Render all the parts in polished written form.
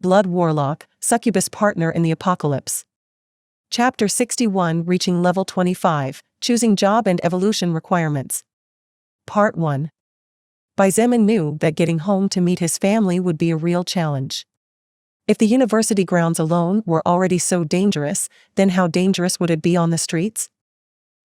Blood Warlock, Succubus Partner in the Apocalypse. Chapter 61 Reaching Level 25, Choosing Job and Evolution Requirements. Part 1. Xietain knew that getting home to meet his family would be a real challenge. If the university grounds alone were already so dangerous, then how dangerous would it be on the streets?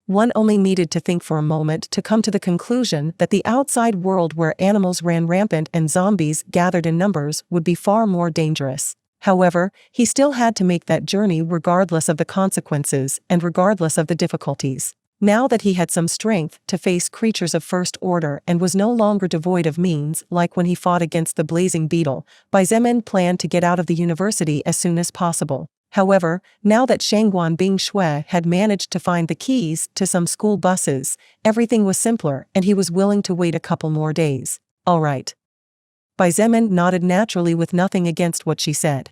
One only needed to think for a moment to come to the conclusion that the outside world where animals ran rampant and zombies gathered in numbers would be far more dangerous. However, he still had to make that journey regardless of the consequences and regardless of the difficulties. Now that he had some strength to face creatures of first order and was no longer devoid of means like when he fought against the blazing beetle, Xietain planned to get out of the university as soon as possible. However, now that Shangguan Bingshui had managed to find the keys to some school buses, everything was simpler and he was willing to wait a couple more days. All right. Xietain nodded naturally with nothing against what she said.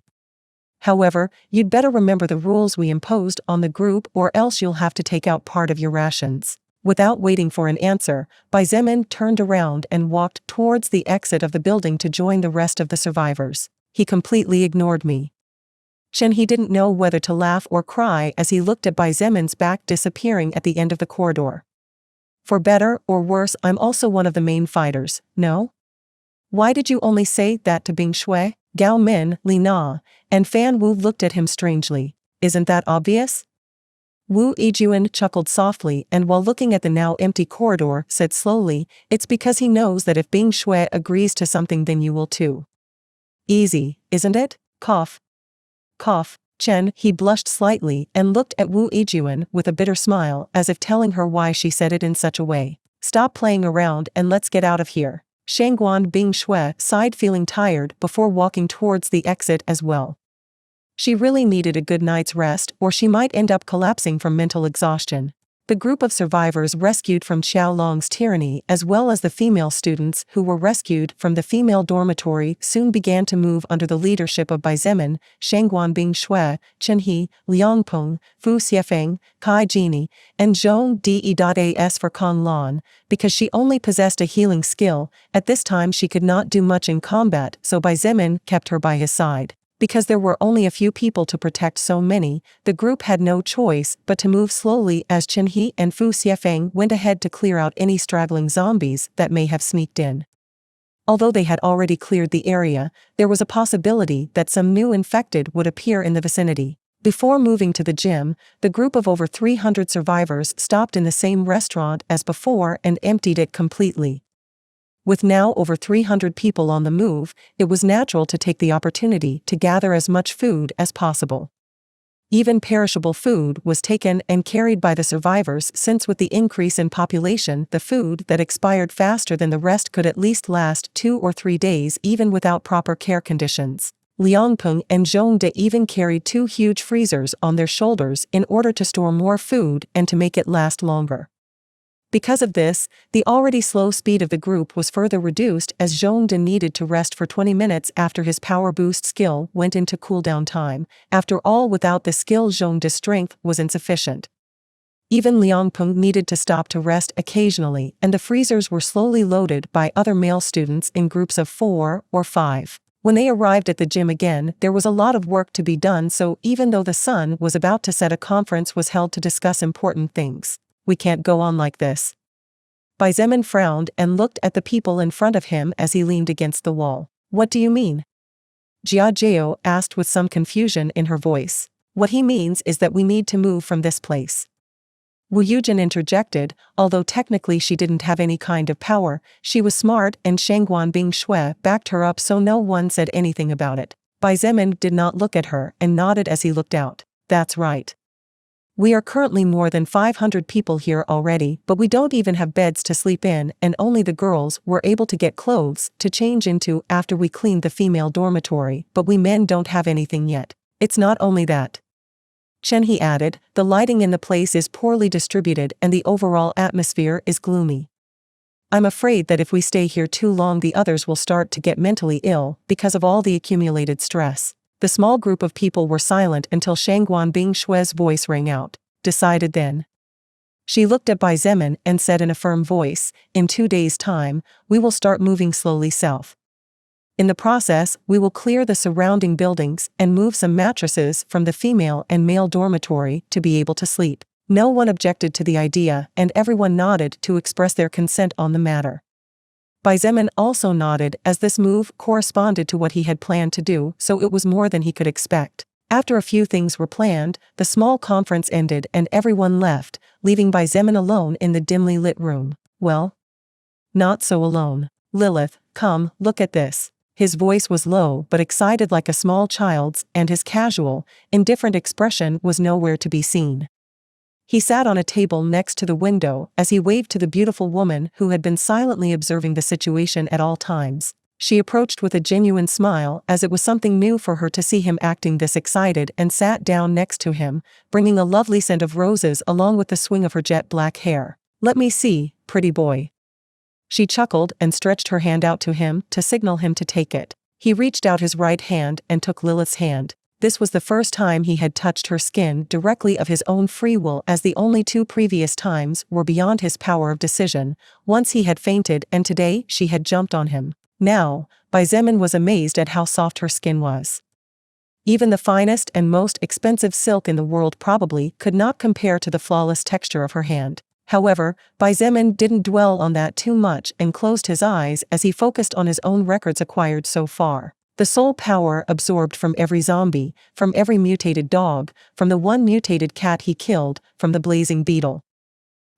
However, you'd better remember the rules we imposed on the group or else you'll have to take out part of your rations. Without waiting for an answer, Xietain turned around and walked towards the exit of the building to join the rest of the survivors. He completely ignored me. He didn't know whether to laugh or cry as he looked at Xietan's back disappearing at the end of the corridor. For better or worse, I'm also one of the main fighters, no? Why did you only say that to Bingshui? Gao Min, Li Na, and Fan Wu looked at him strangely. Isn't that obvious? Wu Yijuan chuckled softly and while looking at the now empty corridor said slowly, it's because he knows that if Bingshui agrees to something then you will too. Easy, isn't it? Cough. Cough. He blushed slightly and looked at Wu Yijuan with a bitter smile as if telling her why she said it in such a way. Stop playing around and let's get out of here. Shangguan Bingshui sighed feeling tired before walking towards the exit as well. She really needed a good night's rest or she might end up collapsing from mental exhaustion. The group of survivors rescued from Xiaolong's tyranny as well as the female students who were rescued from the female dormitory soon began to move under the leadership of Xietain, Shangguan Bingshui, Chen He, Liang Peng, Fu Xiefeng, Kai Jini, and Zhong De.as for Kong Lan. Because she only possessed a healing skill, at this time she could not do much in combat so Xietain kept her by his side. Because there were only a few people to protect so many, the group had no choice but to move slowly as Chen He and Fu Xiefeng went ahead to clear out any straggling zombies that may have sneaked in. Although they had already cleared the area, there was a possibility that some new infected would appear in the vicinity. Before moving to the gym, the group of over 300 survivors stopped in the same restaurant as before and emptied it completely. With now over 300 people on the move, it was natural to take the opportunity to gather as much food as possible. Even perishable food was taken and carried by the survivors since with the increase in population the food that expired faster than the rest could at least last 2 or 3 days even without proper care conditions. Liang Peng and Zhong De even carried 2 huge freezers on their shoulders in order to store more food and to make it last longer. Because of this, the already slow speed of the group was further reduced as Zhong De needed to rest for 20 minutes after his power boost skill went into cooldown time. After all, without the skill Zhong De's strength was insufficient. Even Liang Peng needed to stop to rest occasionally and the freezers were slowly loaded by other male students in groups of 4 or 5. When they arrived at the gym again, there was a lot of work to be done so even though the sun was about to set a conference was held to discuss important things. We can't go on like this. Xietain frowned and looked at the people in front of him as he leaned against the wall. What do you mean? Jia Jiao asked with some confusion in her voice. What he means is that we need to move from this place. Wu Yujin interjected, although technically she didn't have any kind of power, she was smart and Shangguan Bingshui backed her up so no one said anything about it. Xietain did not look at her and nodded as he looked out. That's right. We are currently more than 500 people here already but we don't even have beds to sleep in and only the girls were able to get clothes to change into after we cleaned the female dormitory but we men don't have anything yet. It's not only that. Chen He added, the lighting in the place is poorly distributed and the overall atmosphere is gloomy. I'm afraid that if we stay here too long the others will start to get mentally ill because of all the accumulated stress. The small group of people were silent until Shangguan Bingshui's voice rang out. Decided then. She looked at Xietain and said in a firm voice, in 2 days' time, we will start moving slowly south. In the process, we will clear the surrounding buildings and move some mattresses from the female and male dormitory to be able to sleep. No one objected to the idea, and everyone nodded to express their consent on the matter. Xietain also nodded, as this move corresponded to what he had planned to do, so it was more than he could expect. After a few things were planned, the small conference ended and everyone left, leaving Xietain alone in the dimly lit room. Well, not so alone. Lilith, come, look at this. His voice was low but excited like a small child's, and his casual, indifferent expression was nowhere to be seen. He sat on a table next to the window as he waved to the beautiful woman who had been silently observing the situation at all times. She approached with a genuine smile, as it was something new for her to see him acting this excited, and sat down next to him, bringing a lovely scent of roses along with the swing of her jet black hair. Let me see, pretty boy. She chuckled and stretched her hand out to him to signal him to take it. He reached out his right hand and took Lilith's hand. This was the first time he had touched her skin directly of his own free will, as the only two previous times were beyond his power of decision. Once he had fainted, and today she had jumped on him. Now, Xietain was amazed at how soft her skin was. Even the finest and most expensive silk in the world probably could not compare to the flawless texture of her hand. However, Xietain didn't dwell on that too much and closed his eyes as he focused on his own records acquired so far. The soul power absorbed from every zombie, from every mutated dog, from the one mutated cat he killed, from the blazing beetle.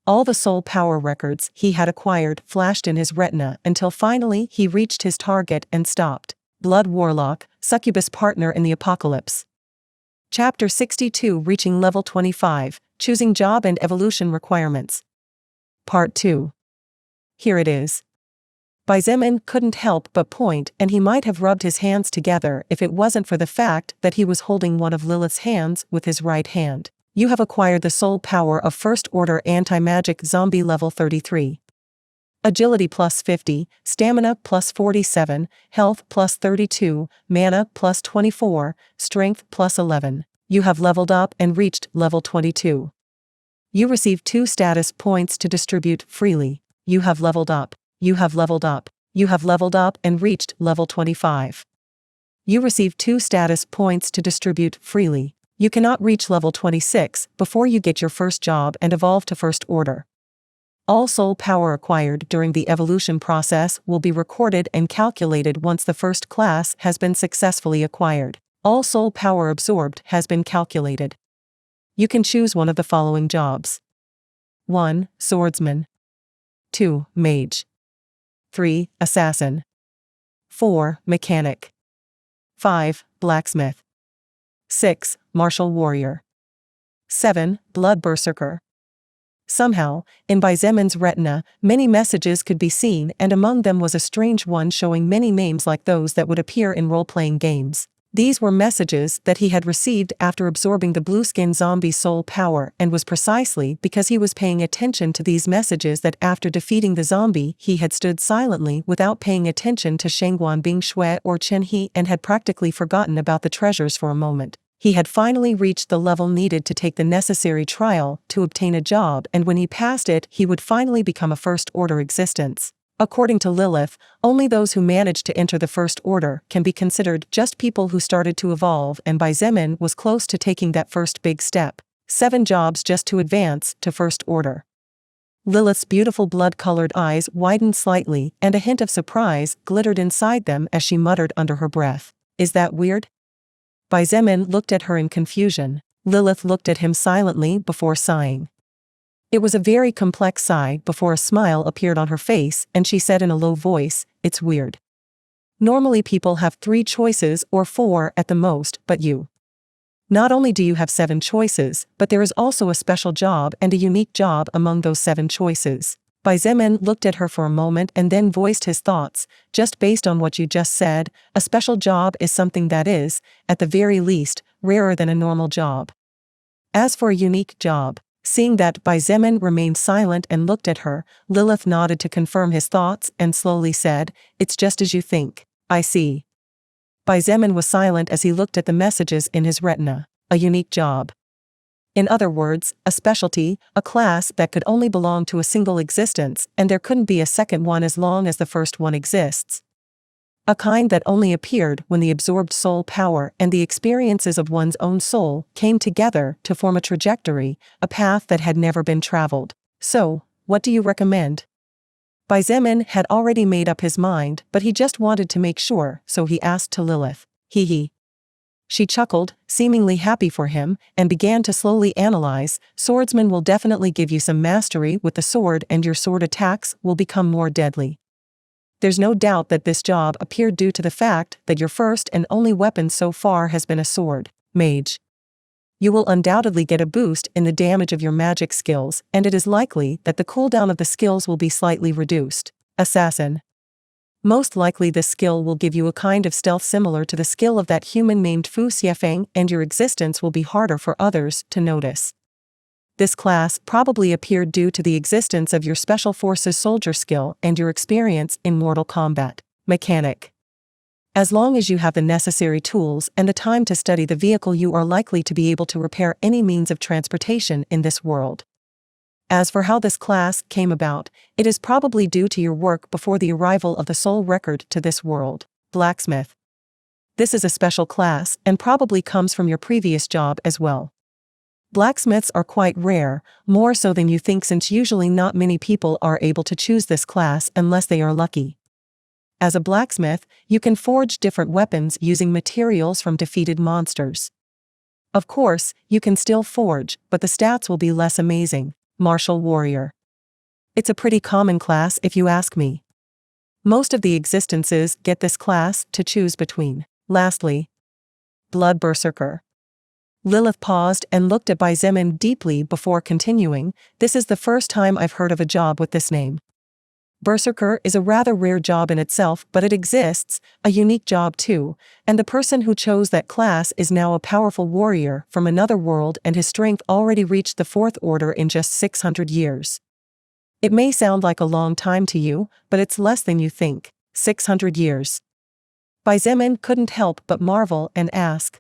All the soul power records he had acquired flashed in his retina until finally he reached his target and stopped. Blood Warlock, Succubus Partner in the Apocalypse. Chapter 62, reaching level 25, choosing job and evolution requirements. Part 2. Here it is. Xietain couldn't help but point, and he might have rubbed his hands together if it wasn't for the fact that he was holding one of Lilith's hands with his right hand. You have acquired the soul power of First Order Anti-Magic Zombie level 33. Agility plus 50, Stamina plus 47, Health plus 32, Mana plus 24, Strength plus 11. You have leveled up and reached level 22. You receive 2 status points to distribute freely. You have leveled up. You have leveled up. You have leveled up and reached level 25. You receive 2 status points to distribute freely. You cannot reach level 26 before you get your first job and evolve to First Order. All soul power acquired during the evolution process will be recorded and calculated once the first class has been successfully acquired. All soul power absorbed has been calculated. You can choose one of the following jobs. 1. Swordsman. 2. Mage. 3. Assassin. 4. Mechanic. 5. Blacksmith. 6. Martial warrior. 7. Blood berserker. Somehow, in Xietan's retina, many messages could be seen, and among them was a strange one showing many names like those that would appear in role-playing games. These were messages that he had received after absorbing the blue-skin zombie soul power, and was precisely because he was paying attention to these messages that after defeating the zombie he had stood silently without paying attention to Shengguan Bing Shui or Chen He and had practically forgotten about the treasures for a moment. He had finally reached the level needed to take the necessary trial to obtain a job, and when he passed it he would finally become a First Order existence. According to Lilith, only those who managed to enter the First Order can be considered just people who started to evolve, and Xietain was close to taking that first big step. 7 jobs just to advance to First Order. Lilith's beautiful blood-colored eyes widened slightly, and a hint of surprise glittered inside them as she muttered under her breath, "Is that weird?" Xietain looked at her in confusion. Lilith looked at him silently before sighing. It was a very complex sigh before a smile appeared on her face, and she said in a low voice, "It's weird. Normally people have 3 choices or 4 at the most, but you. Not only do you have 7 choices, but there is also a special job and a unique job among those 7 choices." Xietain looked at her for a moment and then voiced his thoughts. "Just based on what you just said, a special job is something that is, at the very least, rarer than a normal job. As for a unique job..." Seeing that Xietain remained silent and looked at her, Lilith nodded to confirm his thoughts and slowly said, "It's just as you think. I see." Xietain was silent as he looked at the messages in his retina. A unique job. In other words, a specialty, a class that could only belong to a single existence, and there couldn't be a second one as long as the first one exists. A kind that only appeared when the absorbed soul power and the experiences of one's own soul came together to form a trajectory, a path that had never been traveled. So, what do you recommend? Xietain had already made up his mind, but he just wanted to make sure, so he asked to Lilith. Hee. She chuckled, seemingly happy for him, and began to slowly analyze. Swordsman will definitely give you some mastery with the sword, and your sword attacks will become more deadly. There's no doubt that this job appeared due to the fact that your first and only weapon so far has been a sword, mage. You will undoubtedly get a boost in the damage of your magic skills, and it is likely that the cooldown of the skills will be slightly reduced. Assassin. Most likely this skill will give you a kind of stealth similar to the skill of that human named Xietain, and your existence will be harder for others to notice. This class probably appeared due to the existence of your Special Forces soldier skill and your experience in Mortal Kombat. Mechanic. As long as you have the necessary tools and the time to study the vehicle, you are likely to be able to repair any means of transportation in this world. As for how this class came about, it is probably due to your work before the arrival of the soul record to this world. Blacksmith. This is a special class and probably comes from your previous job as well. Blacksmiths are quite rare, more so than you think, since usually not many people are able to choose this class unless they are lucky. As a blacksmith, you can forge different weapons using materials from defeated monsters. Of course, you can still forge, but the stats will be less amazing. Martial warrior. It's a pretty common class if you ask me. Most of the existences get this class to choose between. Lastly, Blood Berserker. Lilith paused and looked at Xietain deeply before continuing. This is the first time I've heard of a job with this name. Berserker is a rather rare job in itself, but it exists, a unique job too, and the person who chose that class is now a powerful warrior from another world, and his strength already reached the 4th order in just 600 years. It may sound like a long time to you, but it's less than you think. 600 years. Xietain couldn't help but marvel and ask.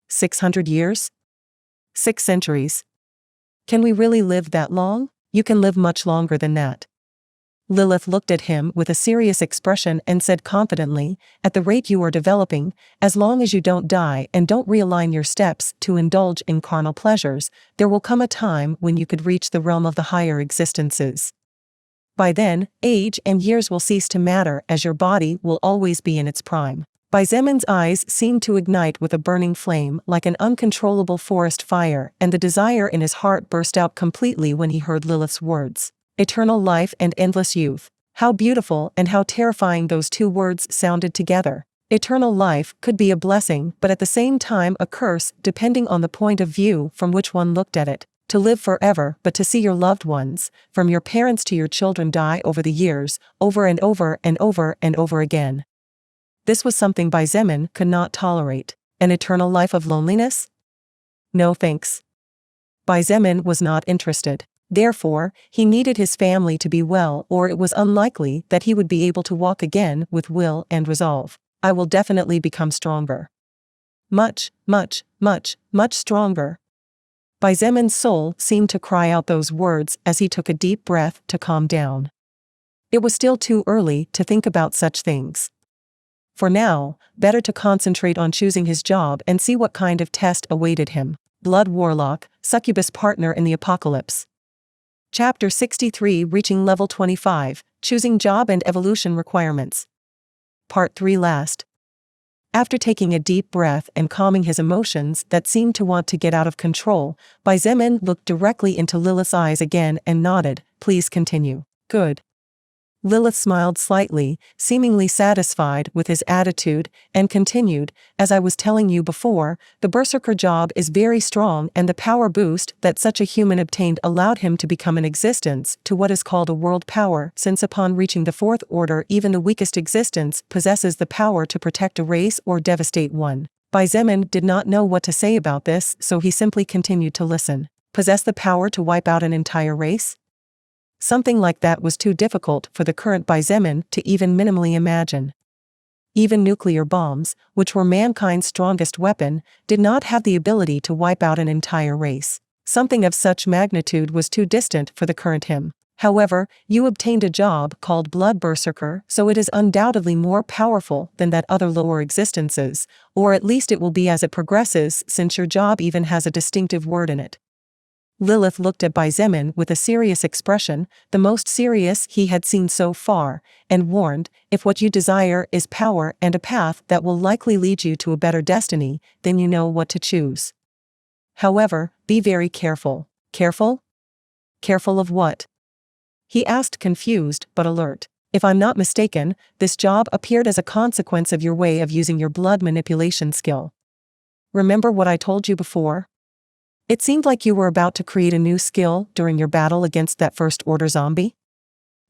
600 years? 6 centuries. Can we really live that long? You can live much longer than that. Lilith looked at him with a serious expression and said confidently, at the rate you are developing, as long as you don't die and don't realign your steps to indulge in carnal pleasures, there will come a time when you could reach the realm of the higher existences. By then, age and years will cease to matter, as your body will always be in its prime. Xietan's eyes seemed to ignite with a burning flame like an uncontrollable forest fire, and the desire in his heart burst out completely when he heard Lilith's words. Eternal life and endless youth. How beautiful and how terrifying those two words sounded together. Eternal life could be a blessing, but at the same time a curse, depending on the point of view from which one looked at it. To live forever, but to see your loved ones, from your parents to your children, die over the years, over and over and over and over again. This was something Xietain could not tolerate. An eternal life of loneliness? No thanks. Xietain was not interested. Therefore, he needed his family to be well, or it was unlikely that he would be able to walk again with will and resolve. I will definitely become stronger. Much, much, much, much stronger. Xietan's soul seemed to cry out those words as he took a deep breath to calm down. It was still too early to think about such things. For now, better to concentrate on choosing his job and see what kind of test awaited him. Blood Warlock, Succubus Partner in the Apocalypse. Chapter 63, Reaching Level 25, Choosing Job and Evolution Requirements. Part 3 last. After taking a deep breath and calming his emotions that seemed to want to get out of control, Xietain looked directly into Lilith's eyes again and nodded. Please continue. Good. Lilith smiled slightly, seemingly satisfied with his attitude, and continued, as I was telling you before, the Berserker job is very strong, and the power boost that such a human obtained allowed him to become an existence to what is called a world power, since upon reaching the 4th order even the weakest existence possesses the power to protect a race or devastate one. Xietain did not know what to say about this, so he simply continued to listen. Possess the power to wipe out an entire race? Something like that was too difficult for the current Xietain to even minimally imagine. Even nuclear bombs, which were mankind's strongest weapon, did not have the ability to wipe out an entire race. Something of such magnitude was too distant for the current him. However, you obtained a job called Blood Berserker, so it is undoubtedly more powerful than that other lower existences, or at least it will be as it progresses, since your job even has a distinctive word in it. Lilith looked at Baizemin with a serious expression, the most serious he had seen so far, and warned, if what you desire is power and a path that will likely lead you to a better destiny, then you know what to choose. However, be very careful. Careful? Careful of what? He asked, confused but alert. If I'm not mistaken, this job appeared as a consequence of your way of using your blood manipulation skill. Remember what I told you before? It seemed like you were about to create a new skill during your battle against that First Order zombie.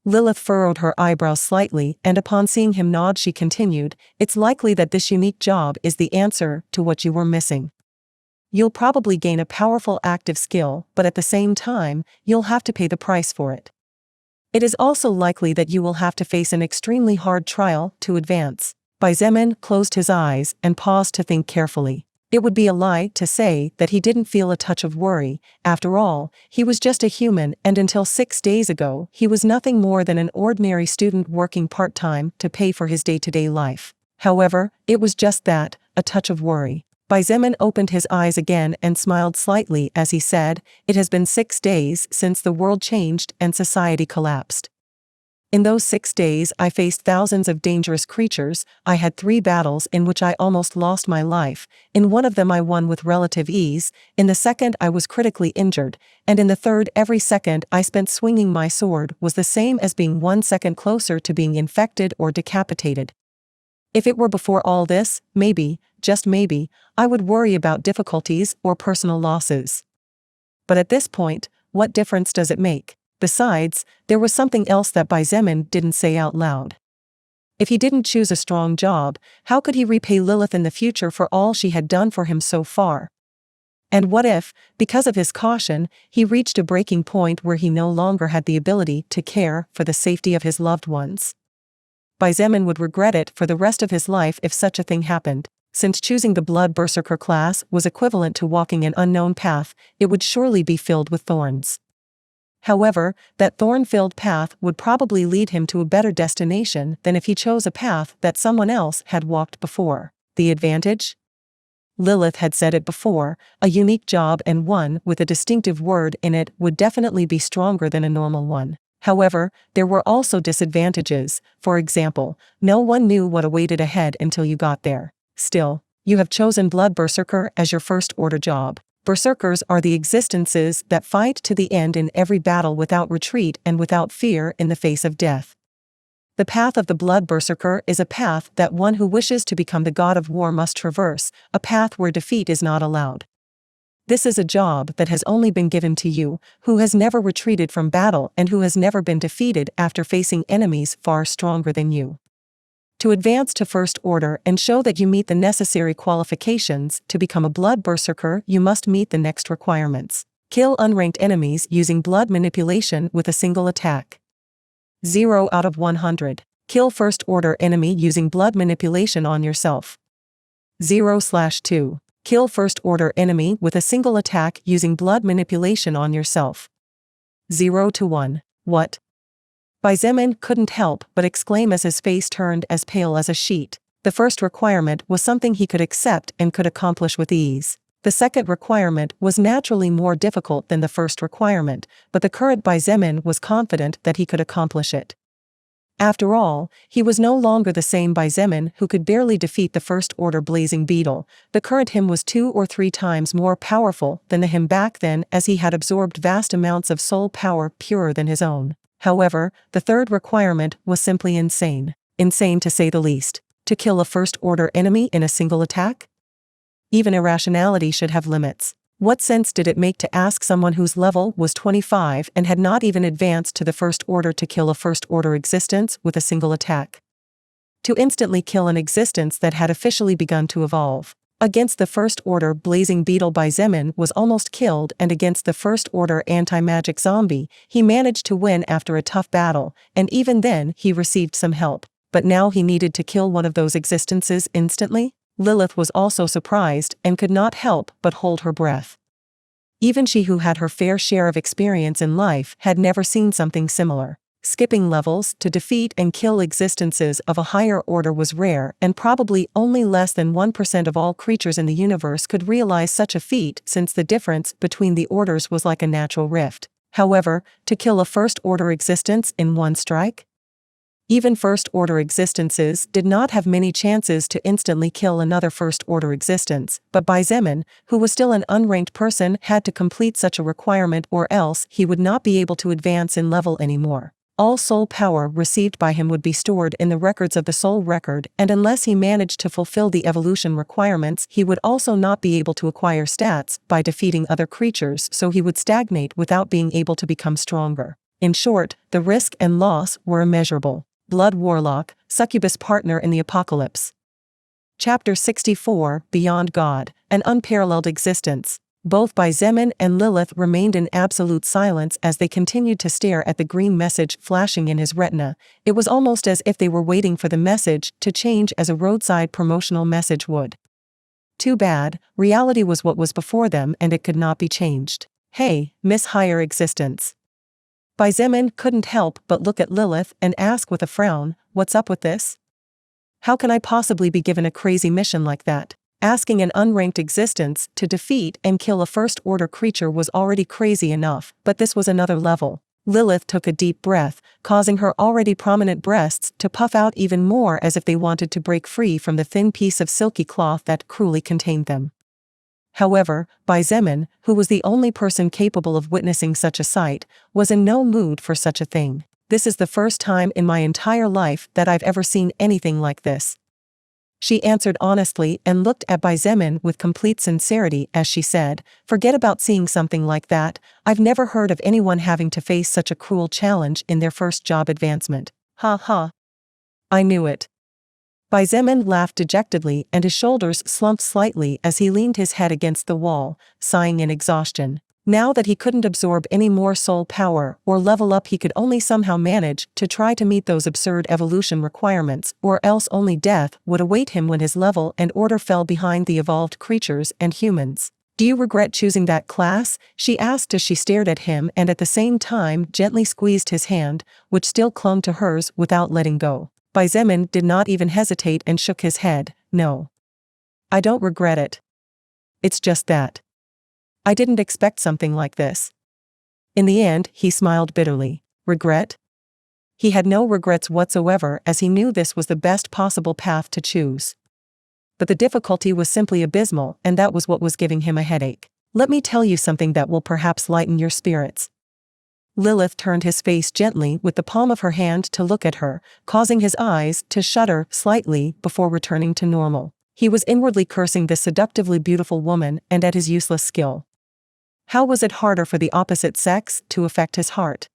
Lilith furrowed her eyebrows slightly, and upon seeing him nod she continued, it's likely that this unique job is the answer to what you were missing. You'll probably gain a powerful active skill, but at the same time, you'll have to pay the price for it. It is also likely that you will have to face an extremely hard trial to advance. Baizemin closed his eyes and paused to think carefully. It would be a lie to say that he didn't feel a touch of worry. After all, he was just a human, and until 6 days ago, he was nothing more than an ordinary student working part-time to pay for his day-to-day life. However, it was just that, a touch of worry. Baizemin opened his eyes again and smiled slightly as he said, it has been 6 days since the world changed and society collapsed. In those 6 days I faced thousands of dangerous creatures. I had 3 battles in which I almost lost my life. In one of them I won with relative ease, in the second I was critically injured, and in the third every second I spent swinging my sword was the same as being 1 second closer to being infected or decapitated. If it were before all this, maybe, just maybe, I would worry about difficulties or personal losses. But at this point, what difference does it make? Besides, there was something else that Baizemin didn't say out loud. If he didn't choose a strong job, how could he repay Lilith in the future for all she had done for him so far? And what if, because of his caution, he reached a breaking point where he no longer had the ability to care for the safety of his loved ones? Baizemin would regret it for the rest of his life if such a thing happened. Since choosing the Blood Berserker class was equivalent to walking an unknown path, it would surely be filled with thorns. However, that thorn-filled path would probably lead him to a better destination than if he chose a path that someone else had walked before. The advantage? Lilith had said it before, a unique job and one with a distinctive word in it would definitely be stronger than a normal one. However, there were also disadvantages. For example, no one knew what awaited ahead until you got there. Still, you have chosen Blood Berserker as your first order job. Berserkers are the existences that fight to the end in every battle without retreat and without fear in the face of death. The path of the Blood Berserker is a path that one who wishes to become the god of war must traverse, a path where defeat is not allowed. This is a job that has only been given to you, who has never retreated from battle and who has never been defeated after facing enemies far stronger than you. To advance to First Order and show that you meet the necessary qualifications to become a Blood Berserker, you must meet the next requirements. Kill unranked enemies using blood manipulation with a single attack. 0 out of 100. Kill First Order enemy using blood manipulation on yourself. 0/2. Kill First Order enemy with a single attack using blood manipulation on yourself. 0 to 1. What? Baizemin couldn't help but exclaim as his face turned as pale as a sheet. The first requirement was something he could accept and could accomplish with ease. The second requirement was naturally more difficult than the first requirement, but the current Baizemin was confident that he could accomplish it. After all, he was no longer the same Baizemin who could barely defeat the First Order Blazing Beetle. The current him was 2 or 3 times more powerful than the him back then, as he had absorbed vast amounts of soul power purer than his own. However, the third requirement was simply insane. Insane to say the least. To kill a First Order enemy in a single attack? Even irrationality should have limits. What sense did it make to ask someone whose level was 25 and had not even advanced to the First Order to kill a First Order existence with a single attack? To instantly kill an existence that had officially begun to evolve. Against the First Order Blazing Beetle Baizemin was almost killed, and against the First Order anti-magic zombie, he managed to win after a tough battle, and even then he received some help. But now he needed to kill one of those existences instantly? Lilith was also surprised and could not help but hold her breath. Even she, who had her fair share of experience in life, had never seen something similar. Skipping levels to defeat and kill existences of a higher order was rare, and probably only less than 1% of all creatures in the universe could realize such a feat, since the difference between the orders was like a natural rift. However, to kill a first-order existence in one strike? Even first-order existences did not have many chances to instantly kill another first-order existence, but Xietain, who was still an unranked person, had to complete such a requirement, or else he would not be able to advance in level anymore. All soul power received by him would be stored in the records of the soul record, and unless he managed to fulfill the evolution requirements, he would also not be able to acquire stats by defeating other creatures, so he would stagnate without being able to become stronger. In short, the risk and loss were immeasurable. Blood Warlock, Succubus Partner in the Apocalypse. Chapter 64, Beyond God, An Unparalleled Existence. Both Xietain and Lilith remained in absolute silence as they continued to stare at the green message flashing in his retina. It was almost as if they were waiting for the message to change as a roadside promotional message would. Too bad, reality was what was before them and it could not be changed. Hey, Miss Higher Existence. Xietain couldn't help but look at Lilith and ask with a frown, "What's up with this? How can I possibly be given a crazy mission like that?" Asking an unranked existence to defeat and kill a first-order creature was already crazy enough, but this was another level. Lilith took a deep breath, causing her already prominent breasts to puff out even more as if they wanted to break free from the thin piece of silky cloth that cruelly contained them. However, Xietain, who was the only person capable of witnessing such a sight, was in no mood for such a thing. "This is the first time in my entire life that I've ever seen anything like this," she answered honestly and looked at Xietain with complete sincerity as she said, "Forget about seeing something like that. I've never heard of anyone having to face such a cruel challenge in their first job advancement." "Ha ha. I knew it." Xietain laughed dejectedly and his shoulders slumped slightly as he leaned his head against the wall, sighing in exhaustion. Now that he couldn't absorb any more soul power or level up, he could only somehow manage to try to meet those absurd evolution requirements, or else only death would await him when his level and order fell behind the evolved creatures and humans. "Do you regret choosing that class?" she asked as she stared at him and at the same time gently squeezed his hand, which still clung to hers without letting go. Xietain did not even hesitate and shook his head. "No. I don't regret it. It's just that I didn't expect something like this." In the end, he smiled bitterly. Regret? He had no regrets whatsoever, as he knew this was the best possible path to choose. But the difficulty was simply abysmal, and that was what was giving him a headache. "Let me tell you something that will perhaps lighten your spirits." Lilith turned his face gently with the palm of her hand to look at her, causing his eyes to shudder slightly before returning to normal. He was inwardly cursing this seductively beautiful woman and at his useless skill. How was it harder for the opposite sex to affect his heart?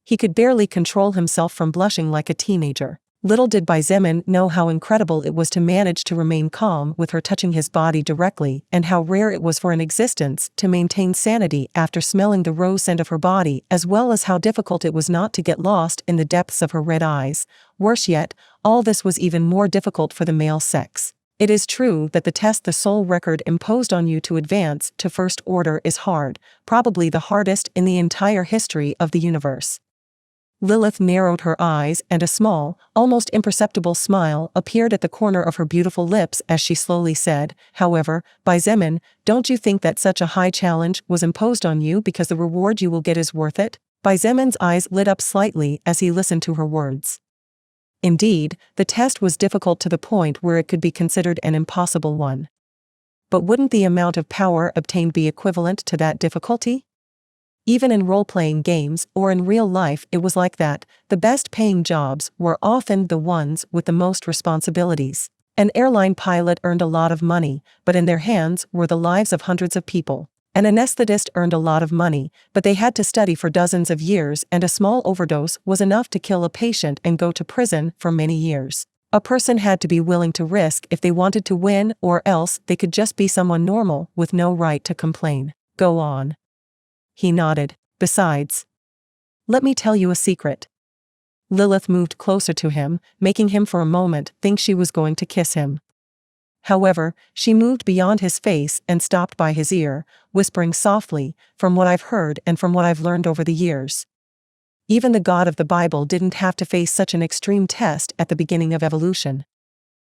He could barely control himself from blushing like a teenager. Little did Xietain know how incredible it was to manage to remain calm with her touching his body directly, and how rare it was for an existence to maintain sanity after smelling the rose scent of her body, as well as how difficult it was not to get lost in the depths of her red eyes. Worse yet, all this was even more difficult for the male sex. It is true that the test the soul record imposed on you to advance to first order is hard, probably the hardest in the entire history of the universe. Lilith narrowed her eyes and a small, almost imperceptible smile appeared at the corner of her beautiful lips as she slowly said, "However, Xietain, don't you think that such a high challenge was imposed on you because the reward you will get is worth it?" Xietan's eyes lit up slightly as he listened to her words. Indeed, the test was difficult to the point where it could be considered an impossible one. But wouldn't the amount of power obtained be equivalent to that difficulty? Even in role-playing games or in real life it was like that. The best-paying jobs were often the ones with the most responsibilities. An airline pilot earned a lot of money, but in their hands were the lives of hundreds of people. An anesthetist earned a lot of money, but they had to study for dozens of years, and a small overdose was enough to kill a patient and go to prison for many years. A person had to be willing to risk if they wanted to win, or else they could just be someone normal with no right to complain. "Go on." He nodded. "Besides, let me tell you a secret." Lilith moved closer to him, making him for a moment think she was going to kiss him. However, she moved beyond his face and stopped by his ear, whispering softly, "From what I've heard and from what I've learned over the years, even the God of the Bible didn't have to face such an extreme test at the beginning of evolution.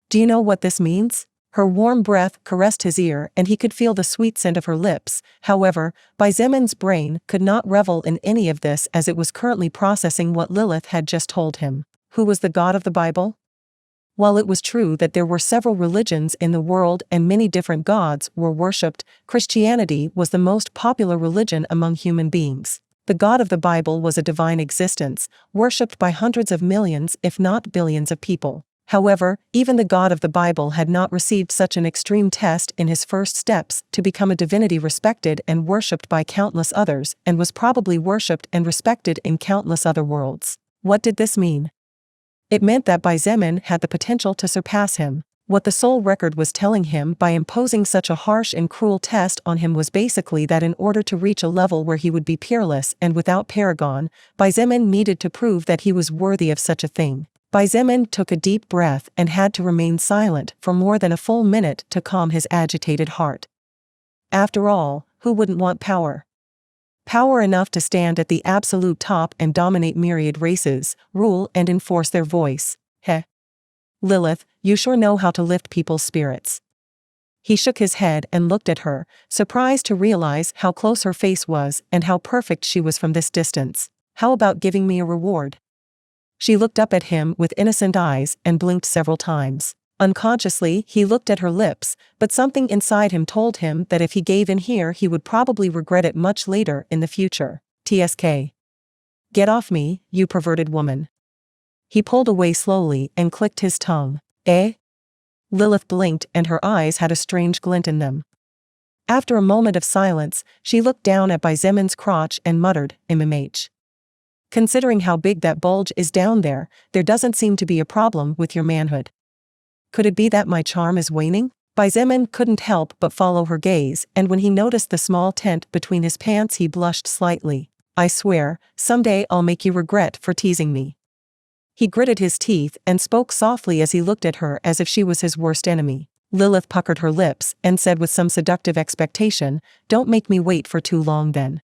Do you know what this means?" Her warm breath caressed his ear and he could feel the sweet scent of her lips. However, Xietan's brain could not revel in any of this as it was currently processing what Lilith had just told him. Who was the God of the Bible? While it was true that there were several religions in the world and many different gods were worshipped, Christianity was the most popular religion among human beings. The God of the Bible was a divine existence, worshipped by hundreds of millions if not billions of people. However, even the God of the Bible had not received such an extreme test in his first steps to become a divinity respected and worshipped by countless others, and was probably worshipped and respected in countless other worlds. What did this mean? It meant that Xietain had the potential to surpass him. What the soul record was telling him by imposing such a harsh and cruel test on him was basically that in order to reach a level where he would be peerless and without paragon, Xietain needed to prove that he was worthy of such a thing. Xietain took a deep breath and had to remain silent for more than a full minute to calm his agitated heart. After all, who wouldn't want power? Power enough to stand at the absolute top and dominate myriad races, rule and enforce their voice. Heh. Lilith, you sure know how to lift people's spirits. He shook his head and looked at her, surprised to realize how close her face was and how perfect she was from this distance. How about giving me a reward? She looked up at him with innocent eyes and blinked several times. Unconsciously, he looked at her lips, but something inside him told him that if he gave in here he would probably regret it much later in the future. TSK. Get off me, you perverted woman. He pulled away slowly and clicked his tongue. Eh? Lilith blinked and her eyes had a strange glint in them. After a moment of silence, she looked down at Xietan's crotch and muttered, "MMH. Considering how big that bulge is down there doesn't seem to be a problem with your manhood. Could it be that my charm is waning?" Xietain couldn't help but follow her gaze, and when he noticed the small tent between his pants he blushed slightly. "I swear, someday I'll make you regret for teasing me." He gritted his teeth and spoke softly as he looked at her as if she was his worst enemy. Lilith puckered her lips and said with some seductive expectation, "Don't make me wait for too long then.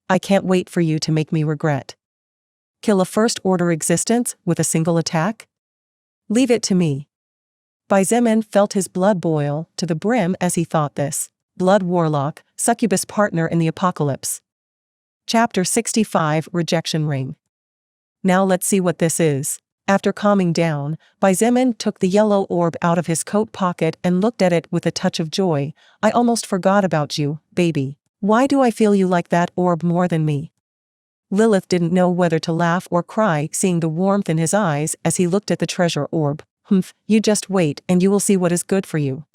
I can't wait for you to make me regret. Kill a first-order existence with a single attack? Leave it to me." Xietain felt his blood boil to the brim as he thought this. Blood Warlock, Succubus Partner in the Apocalypse. Chapter 65 Rejection Ring. Now let's see what this is. After calming down, Xietain took the yellow orb out of his coat pocket and looked at it with a touch of joy. "I almost forgot about you, baby. Why do I feel you like that orb more than me?" Lilith didn't know whether to laugh or cry seeing the warmth in his eyes as he looked at the treasure orb. "Humph, you just wait and you will see what is good for you."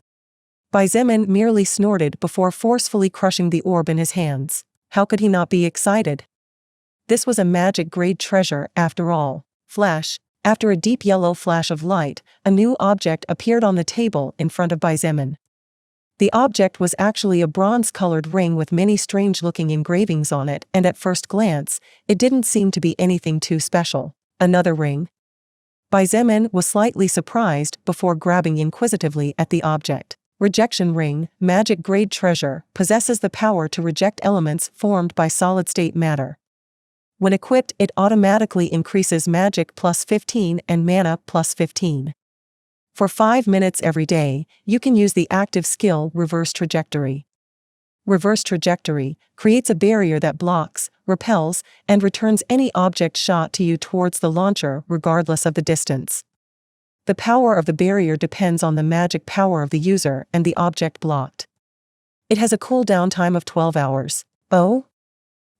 Xietain merely snorted before forcefully crushing the orb in his hands. How could he not be excited? This was a magic-grade treasure after all. Flash. After a deep yellow flash of light, a new object appeared on the table in front of Xietain. The object was actually a bronze-colored ring with many strange-looking engravings on it, and at first glance, it didn't seem to be anything too special. Another ring? Xietain was slightly surprised before grabbing inquisitively at the object. Rejection Ring, magic-grade treasure, possesses the power to reject elements formed by solid-state matter. When equipped, it automatically increases magic plus 15 and mana plus 15. For 5 minutes every day, you can use the active skill Reverse Trajectory. Reverse Trajectory creates a barrier that blocks, repels, and returns any object shot to you towards the launcher regardless of the distance. The power of the barrier depends on the magic power of the user and the object blocked. It has a cooldown time of 12 hours. Oh?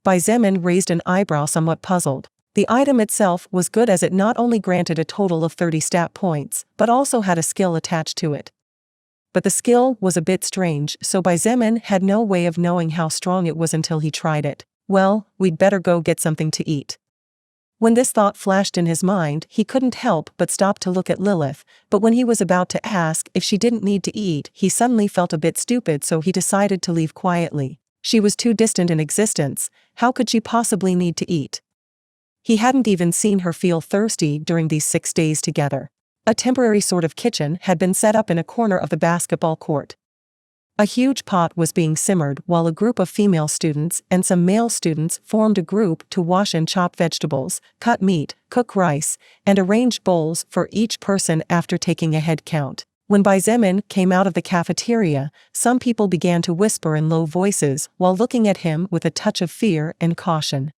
Xietain raised an eyebrow somewhat puzzled. The item itself was good as it not only granted a total of 30 stat points, but also had a skill attached to it. But the skill was a bit strange, so Xietain had no way of knowing how strong it was until he tried it. Well, we'd better go get something to eat. When this thought flashed in his mind, he couldn't help but stop to look at Lilith, but when he was about to ask if she didn't need to eat, he suddenly felt a bit stupid, so he decided to leave quietly. She was too distant in existence, how could she possibly need to eat? He hadn't even seen her feel thirsty during these 6 days together. A temporary sort of kitchen had been set up in a corner of the basketball court. A huge pot was being simmered while a group of female students and some male students formed a group to wash and chop vegetables, cut meat, cook rice, and arrange bowls for each person after taking a head count. When Xietain came out of the cafeteria, some people began to whisper in low voices while looking at him with a touch of fear and caution.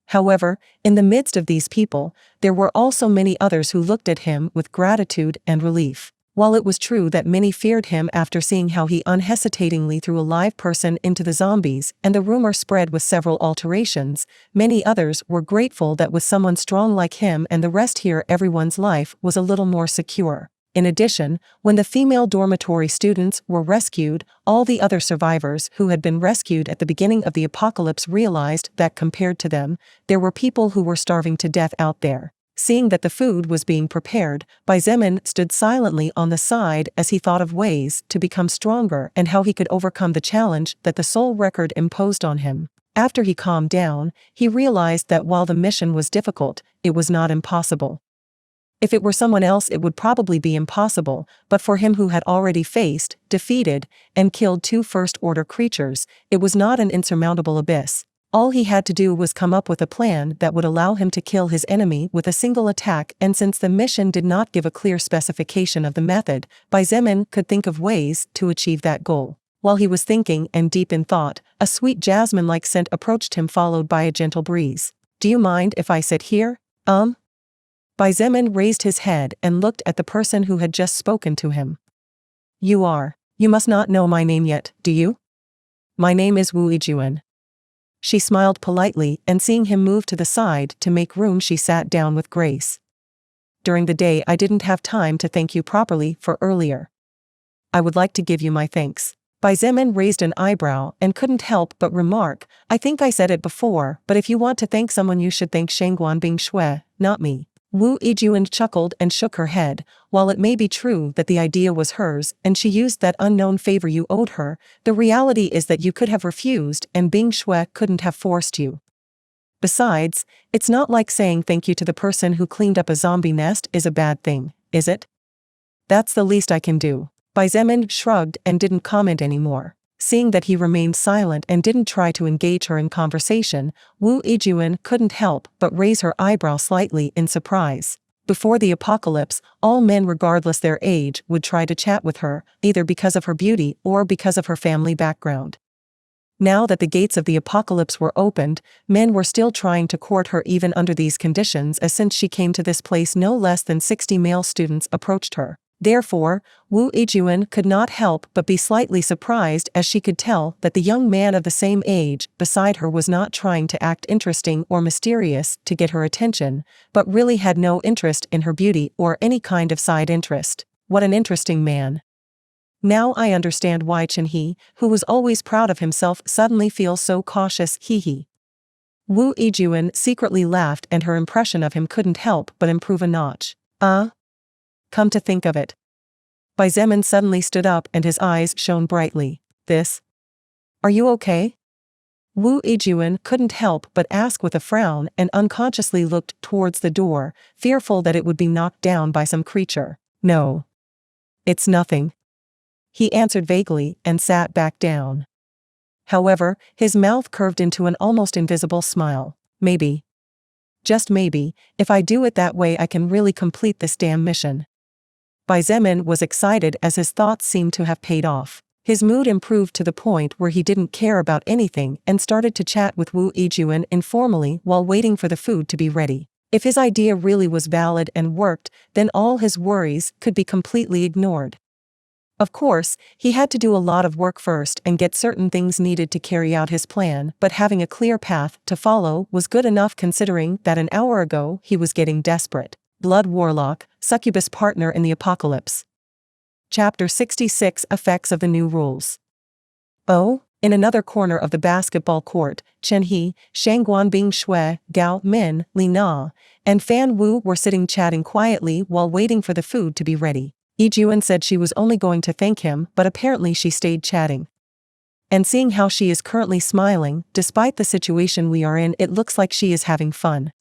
However, in the midst of these people, there were also many others who looked at him with gratitude and relief. While it was true that many feared him after seeing how he unhesitatingly threw a live person into the zombies and the rumor spread with several alterations, many others were grateful that with someone strong like him and the rest here everyone's life was a little more secure. In addition, when the female dormitory students were rescued, all the other survivors who had been rescued at the beginning of the apocalypse realized that compared to them, there were people who were starving to death out there. Seeing that the food was being prepared, Xietain stood silently on the side as he thought of ways to become stronger and how he could overcome the challenge that the soul record imposed on him. After he calmed down, he realized that while the mission was difficult, it was not impossible. If it were someone else it would probably be impossible, but for him who had already faced, defeated, and killed 2 first-order creatures, it was not an insurmountable abyss. All he had to do was come up with a plan that would allow him to kill his enemy with a single attack, and since the mission did not give a clear specification of the method, Xietain could think of ways to achieve that goal. While he was thinking and deep in thought, a sweet jasmine-like scent approached him followed by a gentle breeze. "Do you mind if I sit here?" Xietain raised his head and looked at the person who had just spoken to him. You must not know my name yet, do you?" "My name is Wu Xietain." She smiled politely, and seeing him move to the side to make room she sat down with grace. "During the day I didn't have time to thank you properly for earlier. I would like to give you my thanks." Xietain raised an eyebrow and couldn't help but remark, "I think I said it before, but if you want to thank someone you should thank Shangguan Bing Shui, not me." Wu Xietain chuckled and shook her head. While it may be true that the idea was hers and she used that unknown favor you owed her, the reality is that you could have refused and Bing Shui couldn't have forced you. Besides, it's not like saying thank you to the person who cleaned up a zombie nest is a bad thing, is it? That's the least I can do." Xietain shrugged and didn't comment anymore. Seeing that he remained silent and didn't try to engage her in conversation, Wu Xietain couldn't help but raise her eyebrow slightly in surprise. Before the apocalypse, all men regardless their age would try to chat with her, either because of her beauty or because of her family background. Now that the gates of the apocalypse were opened, men were still trying to court her even under these conditions, as since she came to this place no less than 60 male students approached her. Therefore, Wu Xietain could not help but be slightly surprised as she could tell that the young man of the same age beside her was not trying to act interesting or mysterious to get her attention, but really had no interest in her beauty or any kind of side interest. What an interesting man. Now I understand why Chen-He, who was always proud of himself, suddenly feels so cautious, he. Wu Xietain secretly laughed, and her impression of him couldn't help but improve a notch. Come to think of it. Xietain suddenly stood up and his eyes shone brightly. Are you okay? Wu Xietain couldn't help but ask with a frown and unconsciously looked towards the door, fearful that it would be knocked down by some creature. "No. It's nothing," he answered vaguely and sat back down. However, his mouth curved into an almost invisible smile. "Maybe. Just maybe, if I do it that way I can really complete this damn mission." Xietain was excited as his thoughts seemed to have paid off. His mood improved to the point where he didn't care about anything and started to chat with Wu Xietain informally while waiting for the food to be ready. If his idea really was valid and worked, then all his worries could be completely ignored. Of course, he had to do a lot of work first and get certain things needed to carry out his plan, but having a clear path to follow was good enough considering that an hour ago he was getting desperate. Blood Warlock, Succubus Partner in the Apocalypse. Chapter 66 Effects of the New Rules. In another corner of the basketball court, Chen-He, Shangguan Bing Shui, Gao Min, Li Na, and Fan Wu were sitting chatting quietly while waiting for the food to be ready. Xietain said she was only going to thank him, but apparently she stayed chatting. And seeing how she is currently smiling, despite the situation we are in, it looks like she is having fun.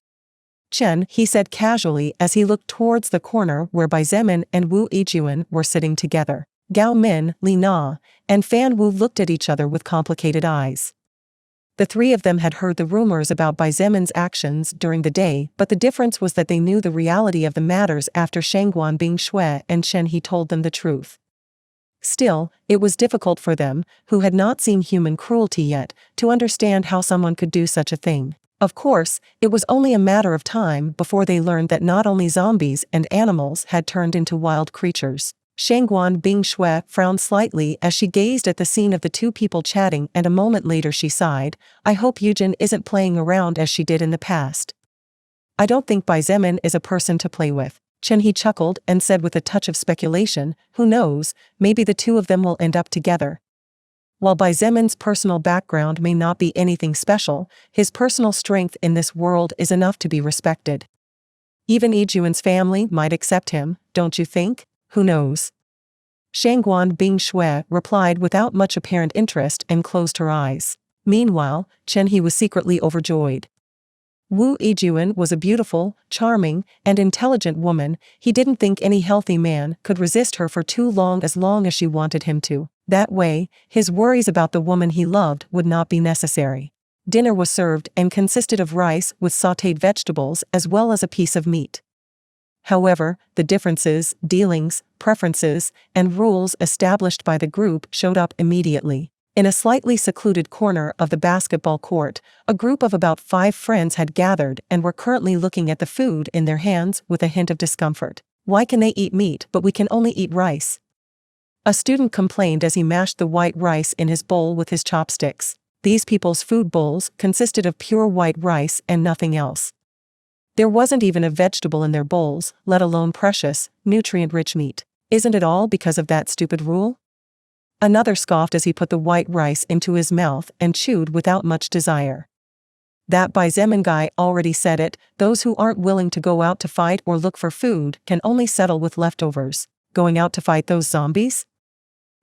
Chen, he said casually as he looked towards the corner where Bai Zemin and Wu Yijun were sitting together. Gao Min, Li Na, and Fan Wu looked at each other with complicated eyes. The three of them had heard the rumors about Bai Zemin's actions during the day, but the difference was that they knew the reality of the matters after Shangguan Bing Shui and Chen He told them the truth. Still, it was difficult for them, who had not seen human cruelty yet, to understand how someone could do such a thing. Of course, it was only a matter of time before they learned that not only zombies and animals had turned into wild creatures. Shangguan Bing Shui frowned slightly as she gazed at the scene of the two people chatting, and a moment later she sighed, "I hope Yujin isn't playing around as she did in the past. I don't think Bai Zemin is a person to play with." Chen He chuckled and said with a touch of speculation, "Who knows, maybe the two of them will end up together." While Bai Zemin's personal background may not be anything special, his personal strength in this world is enough to be respected. Even Yijun's family might accept him, don't you think? Who knows? Shangguan Bing Shui replied without much apparent interest and closed her eyes. Meanwhile, Chen He was secretly overjoyed. Wu Yijun was a beautiful, charming, and intelligent woman. He didn't think any healthy man could resist her for too long as she wanted him to. That way, his worries about the woman he loved would not be necessary. Dinner was served and consisted of rice with sautéed vegetables as well as a piece of meat. However, the differences, dealings, preferences, and rules established by the group showed up immediately. In a slightly secluded corner of the basketball court, a group of about 5 friends had gathered and were currently looking at the food in their hands with a hint of discomfort. "Why can they eat meat but we can only eat rice?" A student complained as he mashed the white rice in his bowl with his chopsticks. These people's food bowls consisted of pure white rice and nothing else. There wasn't even a vegetable in their bowls, let alone precious, nutrient-rich meat. Isn't it all because of that stupid rule? Another scoffed as he put the white rice into his mouth and chewed without much desire. That Bai Zemin guy already said it, those who aren't willing to go out to fight or look for food can only settle with leftovers. Going out to fight those zombies?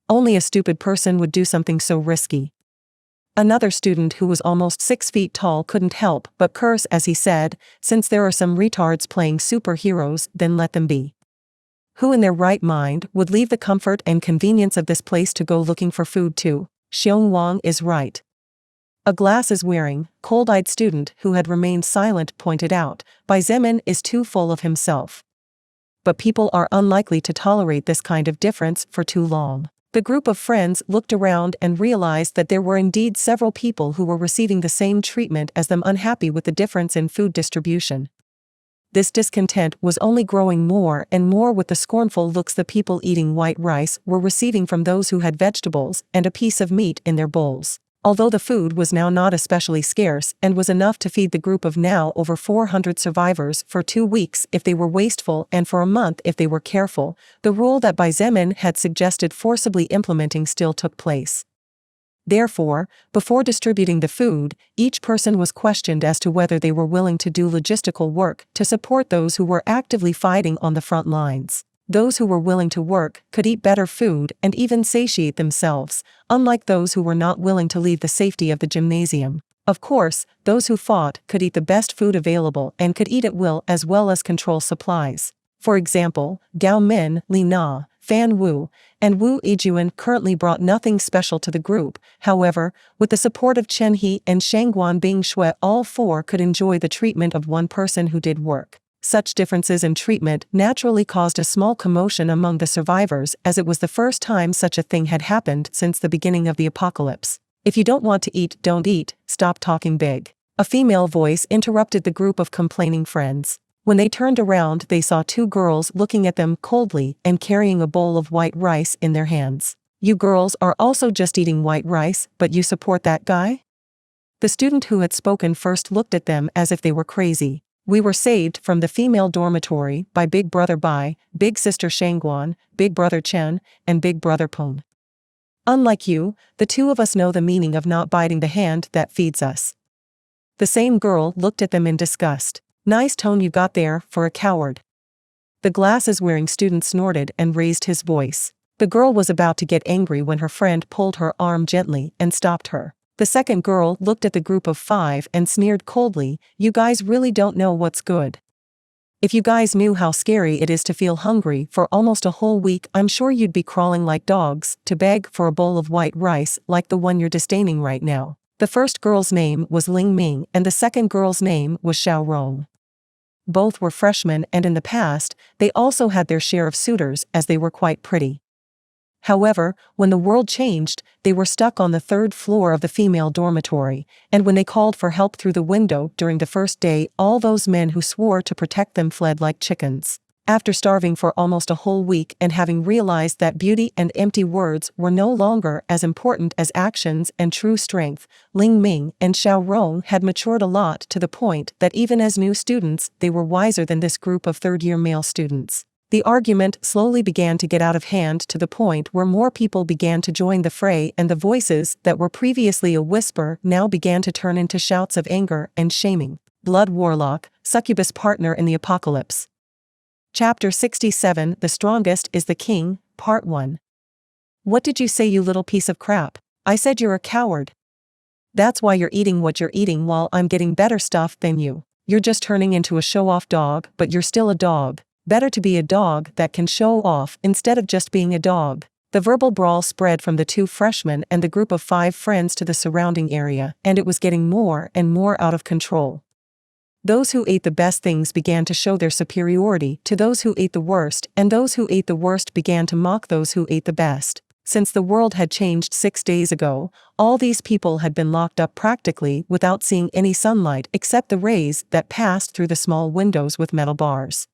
Only a stupid person would do something so risky. Another student who was almost 6 feet tall couldn't help but curse as he said, "Since there are some retards playing superheroes, then let them be. Who in their right mind would leave the comfort and convenience of this place to go looking for food too? Xiong Wang is right." A glasses-wearing, cold-eyed student who had remained silent pointed out, "Bai Zemin is too full of himself. But people are unlikely to tolerate this kind of difference for too long." The group of friends looked around and realized that there were indeed several people who were receiving the same treatment as them, unhappy with the difference in food distribution. This discontent was only growing more and more with the scornful looks the people eating white rice were receiving from those who had vegetables and a piece of meat in their bowls. Although the food was now not especially scarce and was enough to feed the group of now over 400 survivors for 2 weeks if they were wasteful and for a month if they were careful, the rule that Bai Zemin had suggested forcibly implementing still took place. Therefore, before distributing the food, each person was questioned as to whether they were willing to do logistical work to support those who were actively fighting on the front lines. Those who were willing to work could eat better food and even satiate themselves, unlike those who were not willing to leave the safety of the gymnasium. Of course, those who fought could eat the best food available and could eat at will as well as control supplies. For example, Gao Min, Li Na, Fan Wu, and Wu Yijun currently brought nothing special to the group. However, with the support of Chen He and Shangguan Bing Shui, all 4 could enjoy the treatment of one person who did work. Such differences in treatment naturally caused a small commotion among the survivors, as it was the first time such a thing had happened since the beginning of the apocalypse. "If you don't want to eat, don't eat, stop talking big." A female voice interrupted the group of complaining friends. When they turned around, they saw 2 girls looking at them coldly and carrying a bowl of white rice in their hands. "You girls are also just eating white rice, but you support that guy?" The student who had spoken first looked at them as if they were crazy. "We were saved from the female dormitory by Big Brother Bai, Big Sister Shangguan, Big Brother Chen, and Big Brother Peng. Unlike you, the 2 of us know the meaning of not biting the hand that feeds us." The same girl looked at them in disgust. "Nice tone you got there for a coward." The glasses-wearing student snorted and raised his voice. The girl was about to get angry when her friend pulled her arm gently and stopped her. The second girl looked at the group of 5 and sneered coldly, "You guys really don't know what's good. If you guys knew how scary it is to feel hungry for almost a whole week, I'm sure you'd be crawling like dogs to beg for a bowl of white rice like the one you're disdaining right now." The first girl's name was Ling Ming and the second girl's name was Xiao Rong. Both were freshmen, and in the past, they also had their share of suitors as they were quite pretty. However, when the world changed, they were stuck on the 3rd floor of the female dormitory, and when they called for help through the window during the first day, all those men who swore to protect them fled like chickens. After starving for almost a whole week and having realized that beauty and empty words were no longer as important as actions and true strength, Ling Ming and Xiao Rong had matured a lot, to the point that even as new students they were wiser than this group of third-year male students. The argument slowly began to get out of hand, to the point where more people began to join the fray, and the voices that were previously a whisper now began to turn into shouts of anger and shaming. Blood Warlock, Succubus Partner in the Apocalypse. Chapter 67, The Strongest is the King, Part 1. "What did you say, you little piece of crap? I said you're a coward. That's why you're eating what you're eating while I'm getting better stuff than you. You're just turning into a show-off dog, but you're still a dog. Better to be a dog that can show off instead of just being a dog." The verbal brawl spread from the 2 freshmen and the group of 5 friends to the surrounding area, and it was getting more and more out of control. Those who ate the best things began to show their superiority to those who ate the worst, and those who ate the worst began to mock those who ate the best. Since the world had changed 6 days ago, all these people had been locked up practically without seeing any sunlight except the rays that passed through the small windows with metal bars.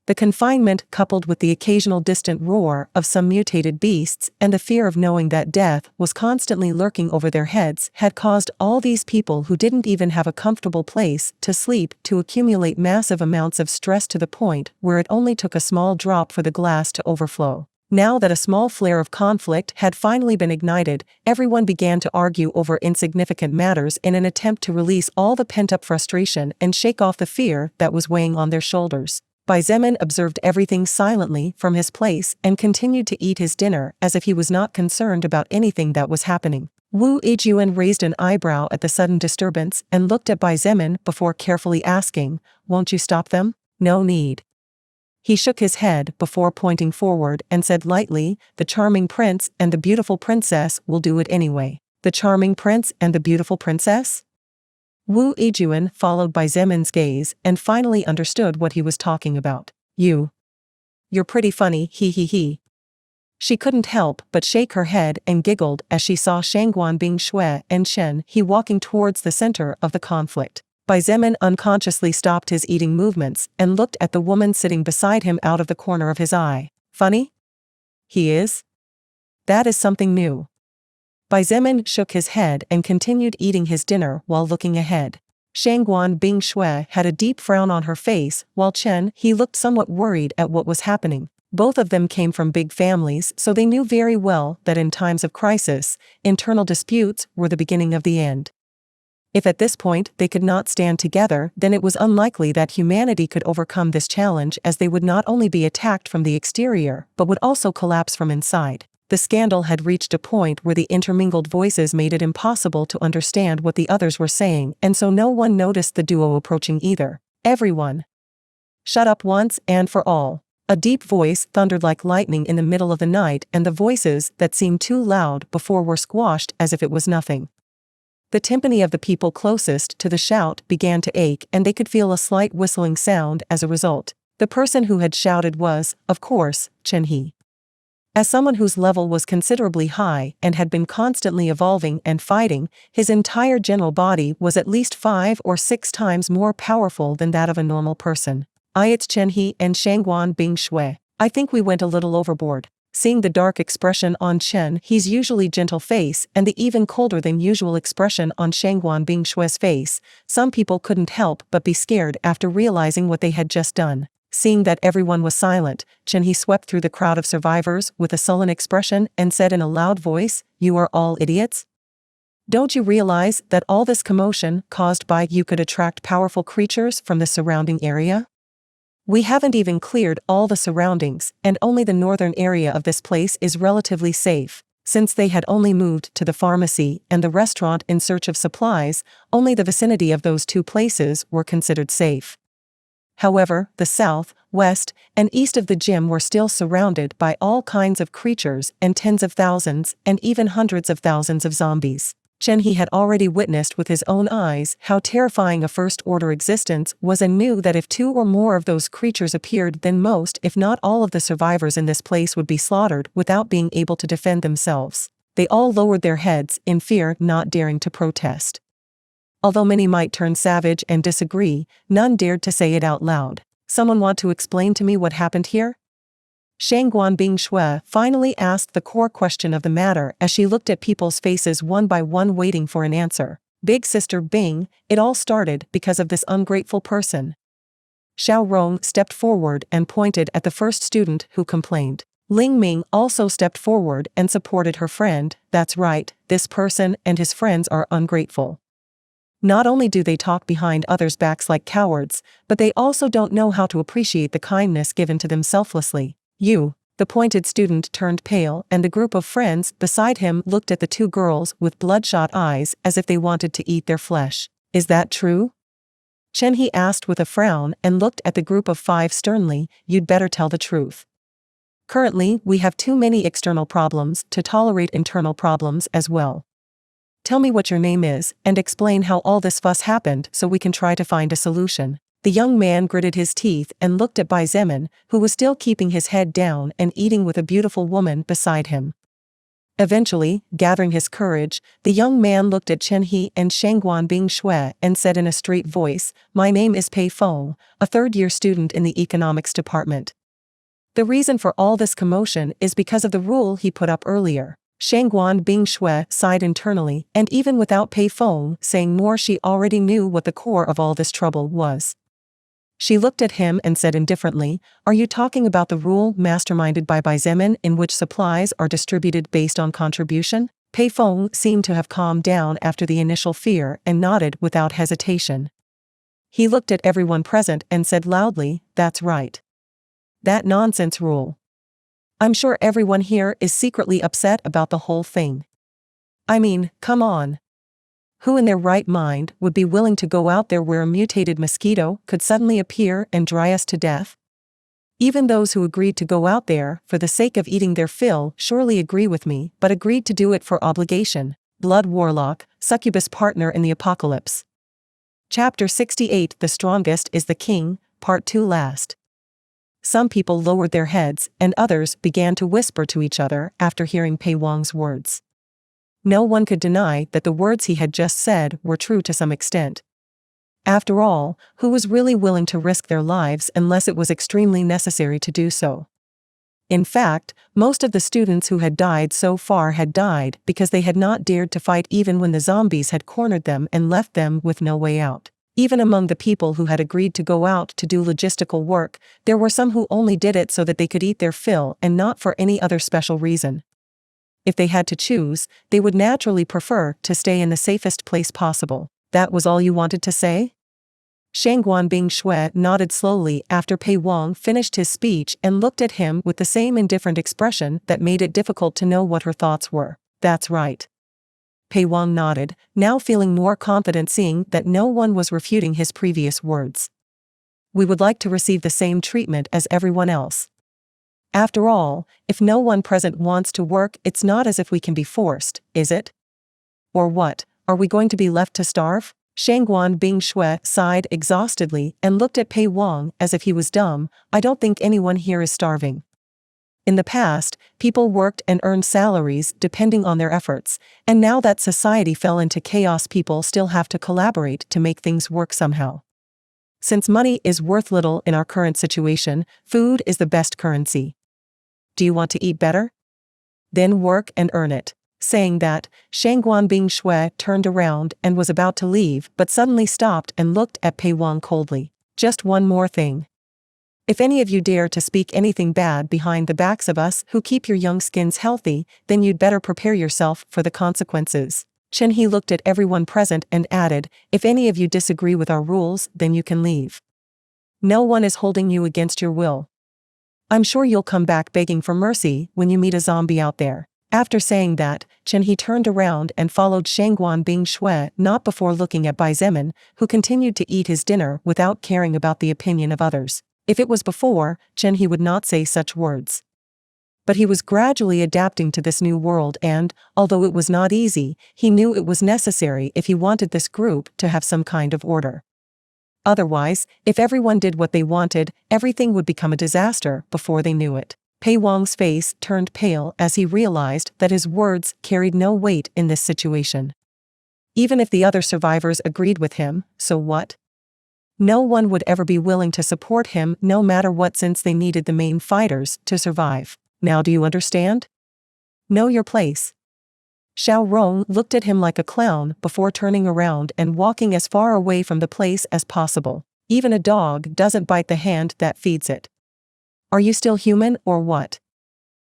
The confinement, coupled with the occasional distant roar of some mutated beasts and the fear of knowing that death was constantly lurking over their heads, had caused all these people who didn't even have a comfortable place to sleep to accumulate massive amounts of stress, to the point where it only took a small drop for the glass to overflow. Now that a small flare of conflict had finally been ignited, everyone began to argue over insignificant matters in an attempt to release all the pent-up frustration and shake off the fear that was weighing on their shoulders. Xietain observed everything silently from his place and continued to eat his dinner as if he was not concerned about anything that was happening. Wu Yijun raised an eyebrow at the sudden disturbance and looked at Xietain before carefully asking, "Won't you stop them?" "No need." He shook his head before pointing forward and said lightly, "The charming prince and the beautiful princess will do it anyway." "The charming prince and the beautiful princess?" Wu Yijun followed Xietan's gaze and finally understood what he was talking about. You're pretty funny, he he he." She couldn't help but shake her head and giggled as she saw Shangguan Bingshui and Chen He walking towards the center of the conflict. Xietain unconsciously stopped his eating movements and looked at the woman sitting beside him out of the corner of his eye. "Funny? He is? That is something new." Xietain shook his head and continued eating his dinner while looking ahead. Shangguan Bingshui had a deep frown on her face, while Chen He looked somewhat worried at what was happening. Both of them came from big families, so they knew very well that in times of crisis, internal disputes were the beginning of the end. If at this point they could not stand together, then it was unlikely that humanity could overcome this challenge, as they would not only be attacked from the exterior, but would also collapse from inside. The scandal had reached a point where the intermingled voices made it impossible to understand what the others were saying, and so no one noticed the duo approaching either. "Everyone, shut up once and for all." A deep voice thundered like lightning in the middle of the night, and the voices that seemed too loud before were squashed as if it was nothing. The tympani of the people closest to the shout began to ache, and they could feel a slight whistling sound as a result. The person who had shouted was, of course, Chen He. As someone whose level was considerably high and had been constantly evolving and fighting, his entire general body was at least 5 or 6 times more powerful than that of a normal person. It's Chen He and Shangguan Bingshui. I think we went a little overboard." Seeing the dark expression on Chen He's usually gentle face and the even colder than usual expression on Shangguan Bingshui's face, some people couldn't help but be scared after realizing what they had just done. Seeing that everyone was silent, Chen He swept through the crowd of survivors with a sullen expression and said in a loud voice, "You are all idiots? Don't you realize that all this commotion caused by you could attract powerful creatures from the surrounding area? We haven't even cleared all the surroundings, and only the northern area of this place is relatively safe. Since they had only moved to the pharmacy and the restaurant in search of supplies, only the vicinity of those two places were considered safe. However, the south, west, and east of the gym were still surrounded by all kinds of creatures and tens of thousands and even hundreds of thousands of zombies. Chen-He had already witnessed with his own eyes how terrifying a first-order existence was and knew that if two or more of those creatures appeared, then most, if not all of the survivors in this place would be slaughtered without being able to defend themselves. They all lowered their heads in fear, not daring to protest. Although many might turn savage and disagree, none dared to say it out loud. "Someone want to explain to me what happened here?" Shangguan Bingshui finally asked the core question of the matter as she looked at people's faces one by one waiting for an answer. "Big Sister Bing, it all started because of this ungrateful person." Xiao Rong stepped forward and pointed at the first student who complained. Ling Ming also stepped forward and supported her friend. "That's right, this person and his friends are ungrateful. Not only do they talk behind others' backs like cowards, but they also don't know how to appreciate the kindness given to them selflessly." The pointed student turned pale and the group of friends beside him looked at the two girls with bloodshot eyes as if they wanted to eat their flesh. "Is that true?" Chen-He asked with a frown and looked at the group of five sternly. "You'd better tell the truth. Currently, we have too many external problems to tolerate internal problems as well. Tell me what your name is and explain how all this fuss happened so we can try to find a solution." The young man gritted his teeth and looked at Bai Zemin, who was still keeping his head down and eating with a beautiful woman beside him. Eventually, gathering his courage, the young man looked at Chen-He and Shangguan Bingshui and said in a straight voice, "My name is Pei Feng, a third-year student in the economics department. The reason for all this commotion is because of the rule he put up earlier." Shangguan Bingshui sighed internally, and even without Pei Feng saying more, she already knew what the core of all this trouble was. She looked at him and said indifferently, "Are you talking about the rule masterminded by Bai Zemin in which supplies are distributed based on contribution?" Pei Feng seemed to have calmed down after the initial fear and nodded without hesitation. He looked at everyone present and said loudly, "That's right. That nonsense rule. I'm sure everyone here is secretly upset about the whole thing. I mean, come on. Who in their right mind would be willing to go out there where a mutated mosquito could suddenly appear and dry us to death? Even those who agreed to go out there for the sake of eating their fill surely agree with me, but agreed to do it for obligation." Blood Warlock, Succubus Partner in the Apocalypse. Chapter 68 The Strongest is the King, Part 2 last. Some people lowered their heads and others began to whisper to each other after hearing Pei Wang's words. No one could deny that the words he had just said were true to some extent. After all, who was really willing to risk their lives unless it was extremely necessary to do so? In fact, most of the students who had died so far had died because they had not dared to fight even when the zombies had cornered them and left them with no way out. Even among the people who had agreed to go out to do logistical work, there were some who only did it so that they could eat their fill and not for any other special reason. If they had to choose, they would naturally prefer to stay in the safest place possible. "That was all you wanted to say?" Shangguan Bingshui nodded slowly after Pei Wang finished his speech and looked at him with the same indifferent expression that made it difficult to know what her thoughts were. "That's right." Pei Wang nodded, now feeling more confident seeing that no one was refuting his previous words. "We would like to receive the same treatment as everyone else. After all, if no one present wants to work, it's not as if we can be forced, is it? Or what, are we going to be left to starve?" Shangguan Bingshui sighed exhaustedly and looked at Pei Wang as if he was dumb. "I don't think anyone here is starving. In the past, people worked and earned salaries depending on their efforts, and now that society fell into chaos, people still have to collaborate to make things work somehow. Since money is worth little in our current situation, food is the best currency. Do you want to eat better? Then work and earn it." Saying that, Shangguan Bingshui turned around and was about to leave but suddenly stopped and looked at Pei Wang coldly. "Just one more thing. If any of you dare to speak anything bad behind the backs of us who keep your young skins healthy, then you'd better prepare yourself for the consequences." Chen-He looked at everyone present and added, "If any of you disagree with our rules, then you can leave. No one is holding you against your will. I'm sure you'll come back begging for mercy when you meet a zombie out there." After saying that, Chen He turned around and followed Shangguan Bingshui, not before looking at Bai Zemin, who continued to eat his dinner without caring about the opinion of others. If it was before, Chen He would not say such words. But he was gradually adapting to this new world and, although it was not easy, he knew it was necessary if he wanted this group to have some kind of order. Otherwise, if everyone did what they wanted, everything would become a disaster before they knew it. Pei Wang's face turned pale as he realized that his words carried no weight in this situation. Even if the other survivors agreed with him, so what? No one would ever be willing to support him no matter what, since they needed the main fighters to survive. Now do you understand? Know your place. Xiao Rong looked at him like a clown before turning around and walking as far away from the place as possible. Even a dog doesn't bite the hand that feeds it. Are you still human or what?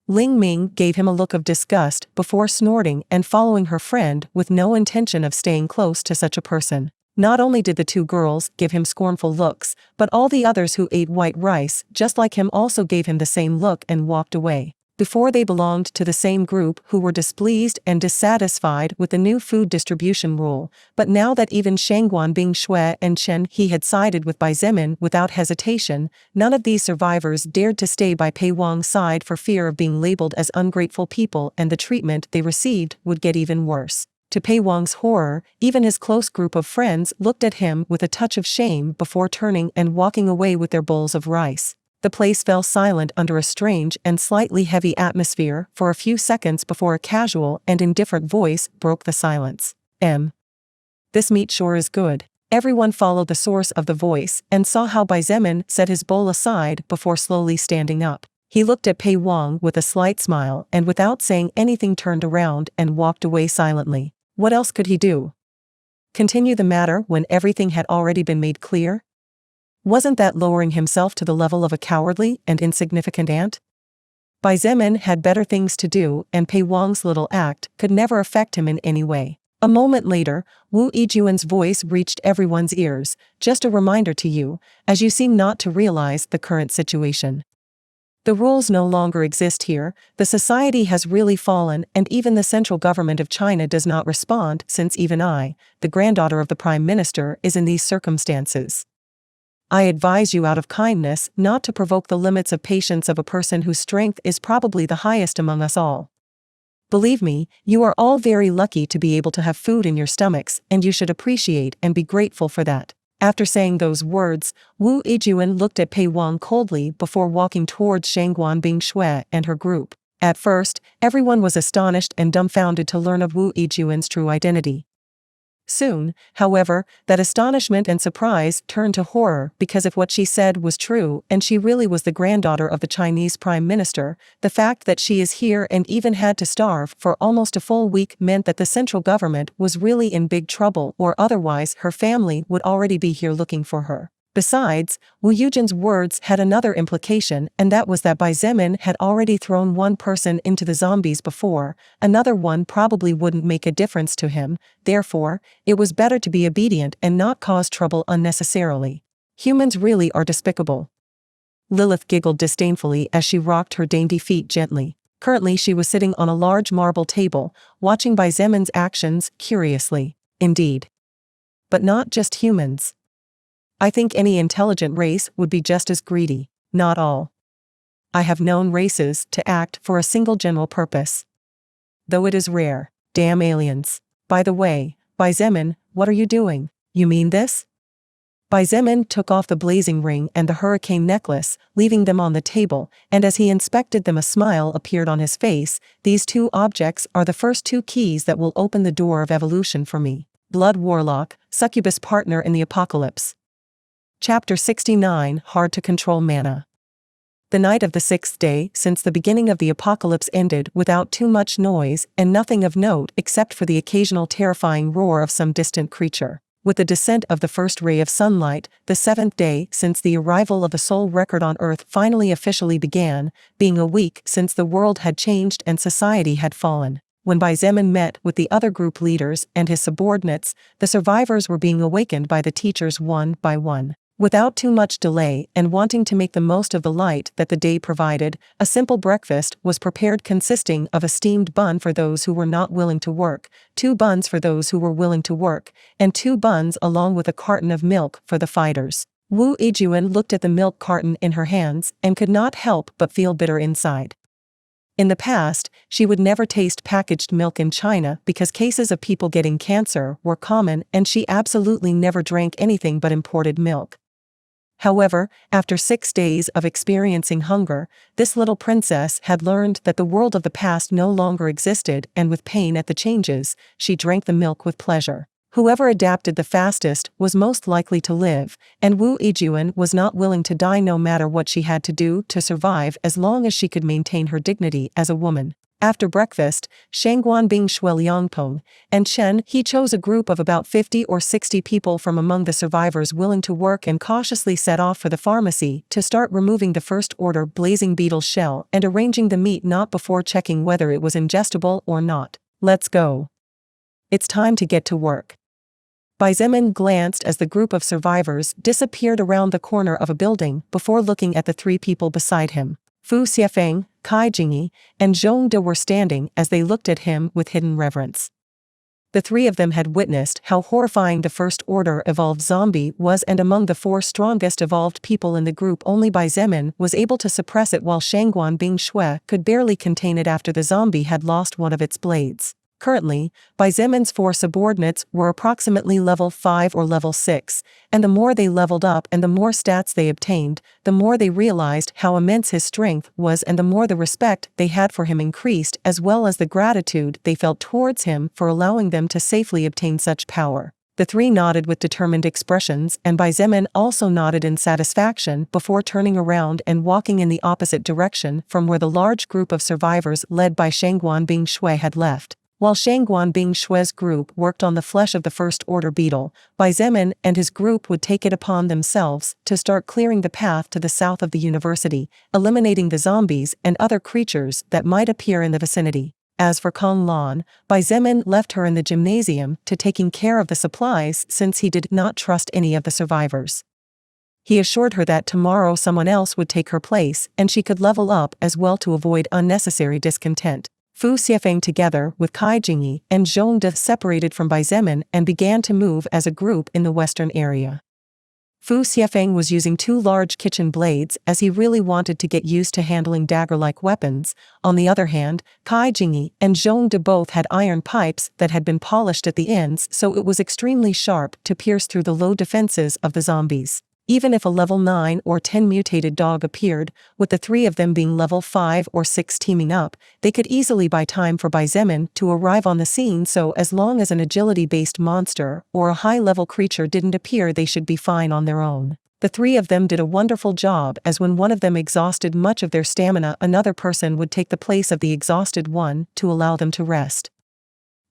Ling Ming gave him a look of disgust before snorting and following her friend with no intention of staying close to such a person. Not only did the two girls give him scornful looks, but all the others who ate white rice just like him also gave him the same look and walked away. Before, they belonged to the same group who were displeased and dissatisfied with the new food distribution rule, but now that even Shangguan Bingshui and Chen He had sided with Bai Zemin without hesitation, none of these survivors dared to stay by Pei Wang's side for fear of being labeled as ungrateful people, and the treatment they received would get even worse. To Pei Wang's horror, even his close group of friends looked at him with a touch of shame before turning and walking away with their bowls of rice. The place fell silent under a strange and slightly heavy atmosphere for a few seconds before a casual and indifferent voice broke the silence. This meat sure is good. Everyone followed the source of the voice and saw how Bai Zemin set his bowl aside before slowly standing up. He looked at Pei Wang with a slight smile and without saying anything turned around and walked away silently. What else could he do? Continue the matter when everything had already been made clear? Wasn't that lowering himself to the level of a cowardly and insignificant ant? Bai Zemin had better things to do, and Pei Wang's little act could never affect him in any way. A moment later, Wu Yijuan's voice reached everyone's ears. Just a reminder to you, as you seem not to realize the current situation. The rules no longer exist here, the society has really fallen, and even the central government of China does not respond, since even I, the granddaughter of the Prime Minister, is in these circumstances. I advise you out of kindness not to provoke the limits of patience of a person whose strength is probably the highest among us all. Believe me, you are all very lucky to be able to have food in your stomachs, and you should appreciate and be grateful for that. After saying those words, Wu Yijuan looked at Pei Wang coldly before walking towards Shangguan Bingshui and her group. At first, everyone was astonished and dumbfounded to learn of Wu Yijuan's true identity. Soon, however, that astonishment and surprise turned to horror, because if what she said was true and she really was the granddaughter of the Chinese Prime Minister, the fact that she is here and even had to starve for almost a full week meant that the central government was really in big trouble, or otherwise her family would already be here looking for her. Besides, Wu Yijuan's words had another implication, and that was that Bai Zemin had already thrown one person into the zombies before. Another one probably wouldn't make a difference to him, therefore, it was better to be obedient and not cause trouble unnecessarily. Humans really are despicable. Lilith giggled disdainfully as she rocked her dainty feet gently. Currently she was sitting on a large marble table, watching Bai Zemin's actions curiously. Indeed. But not just humans. I think any intelligent race would be just as greedy. Not all. I have known races to act for a single general purpose. Though it is rare. Damn aliens. By the way, Bai Zemin, what are you doing? You mean this? Bai Zemin took off the blazing ring and the hurricane necklace, leaving them on the table, and as he inspected them a smile appeared on his face. These two objects are the first two keys that will open the door of evolution for me. Blood Warlock, Succubus Partner in the Apocalypse. Chapter 69, Hard to Control Mana. The night of the 6th day since the beginning of the apocalypse ended without too much noise and nothing of note except for the occasional terrifying roar of some distant creature. With the descent of the first ray of sunlight, the 7th day since the arrival of the soul record on Earth finally officially began, being a week since the world had changed and society had fallen. When Bai Zemin met with the other group leaders and his subordinates, the survivors were being awakened by the teachers one by one. Without too much delay and wanting to make the most of the light that the day provided, a simple breakfast was prepared consisting of a steamed bun for those who were not willing to work, 2 buns for those who were willing to work, and 2 buns along with a carton of milk for the fighters. Wu Yijun looked at the milk carton in her hands and could not help but feel bitter inside. In the past, she would never taste packaged milk in China because cases of people getting cancer were common and she absolutely never drank anything but imported milk. However, after 6 days of experiencing hunger, this little princess had learned that the world of the past no longer existed, and with pain at the changes, she drank the milk with pleasure. Whoever adapted the fastest was most likely to live, and Wu Yijun was not willing to die no matter what she had to do to survive as long as she could maintain her dignity as a woman. After breakfast, Shangguan Bing Shuiliangpeng and Chen He chose a group of about 50 or 60 people from among the survivors willing to work and cautiously set off for the pharmacy to start removing the first order blazing beetle shell and arranging the meat not before checking whether it was ingestible or not. Let's go. It's time to get to work. Bai Zemin glanced as the group of survivors disappeared around the corner of a building before looking at the 3 people beside him. Fu Xiefeng, Kai Jingyi, and Zhong De were standing as they looked at him with hidden reverence. The 3 of them had witnessed how horrifying the First Order evolved zombie was, and among the 4 strongest evolved people in the group only Bai Zemin was able to suppress it while Shangguan Bing Shui could barely contain it after the zombie had lost one of its blades. Currently, Bai Zemin's 4 subordinates were approximately level 5 or level 6, and the more they leveled up and the more stats they obtained, the more they realized how immense his strength was and the more the respect they had for him increased, as well as the gratitude they felt towards him for allowing them to safely obtain such power. The 3 nodded with determined expressions, and Bai Zemin also nodded in satisfaction before turning around and walking in the opposite direction from where the large group of survivors led by Shangguan Bing Shui had left. While Shangguan Bing Shui's group worked on the flesh of the First Order beetle, Bai Zemin and his group would take it upon themselves to start clearing the path to the south of the university, eliminating the zombies and other creatures that might appear in the vicinity. As for Kong Lan, Bai Zemin left her in the gymnasium to taking care of the supplies since he did not trust any of the survivors. He assured her that tomorrow someone else would take her place and she could level up as well to avoid unnecessary discontent. Fu Xiefeng together with Kai Jingyi and Zhong De separated from Bai Zemin and began to move as a group in the western area. Fu Xiefeng was using 2 large kitchen blades as he really wanted to get used to handling dagger-like weapons. On the other hand, Kai Jingyi and Zhong De both had iron pipes that had been polished at the ends, so it was extremely sharp to pierce through the low defenses of the zombies. Even if a level 9 or 10 mutated dog appeared, with the 3 of them being level 5 or 6 teaming up, they could easily buy time for Bai Zemin to arrive on the scene, so as long as an agility-based monster or a high-level creature didn't appear, they should be fine on their own. The 3 of them did a wonderful job, as when one of them exhausted much of their stamina, another person would take the place of the exhausted one to allow them to rest.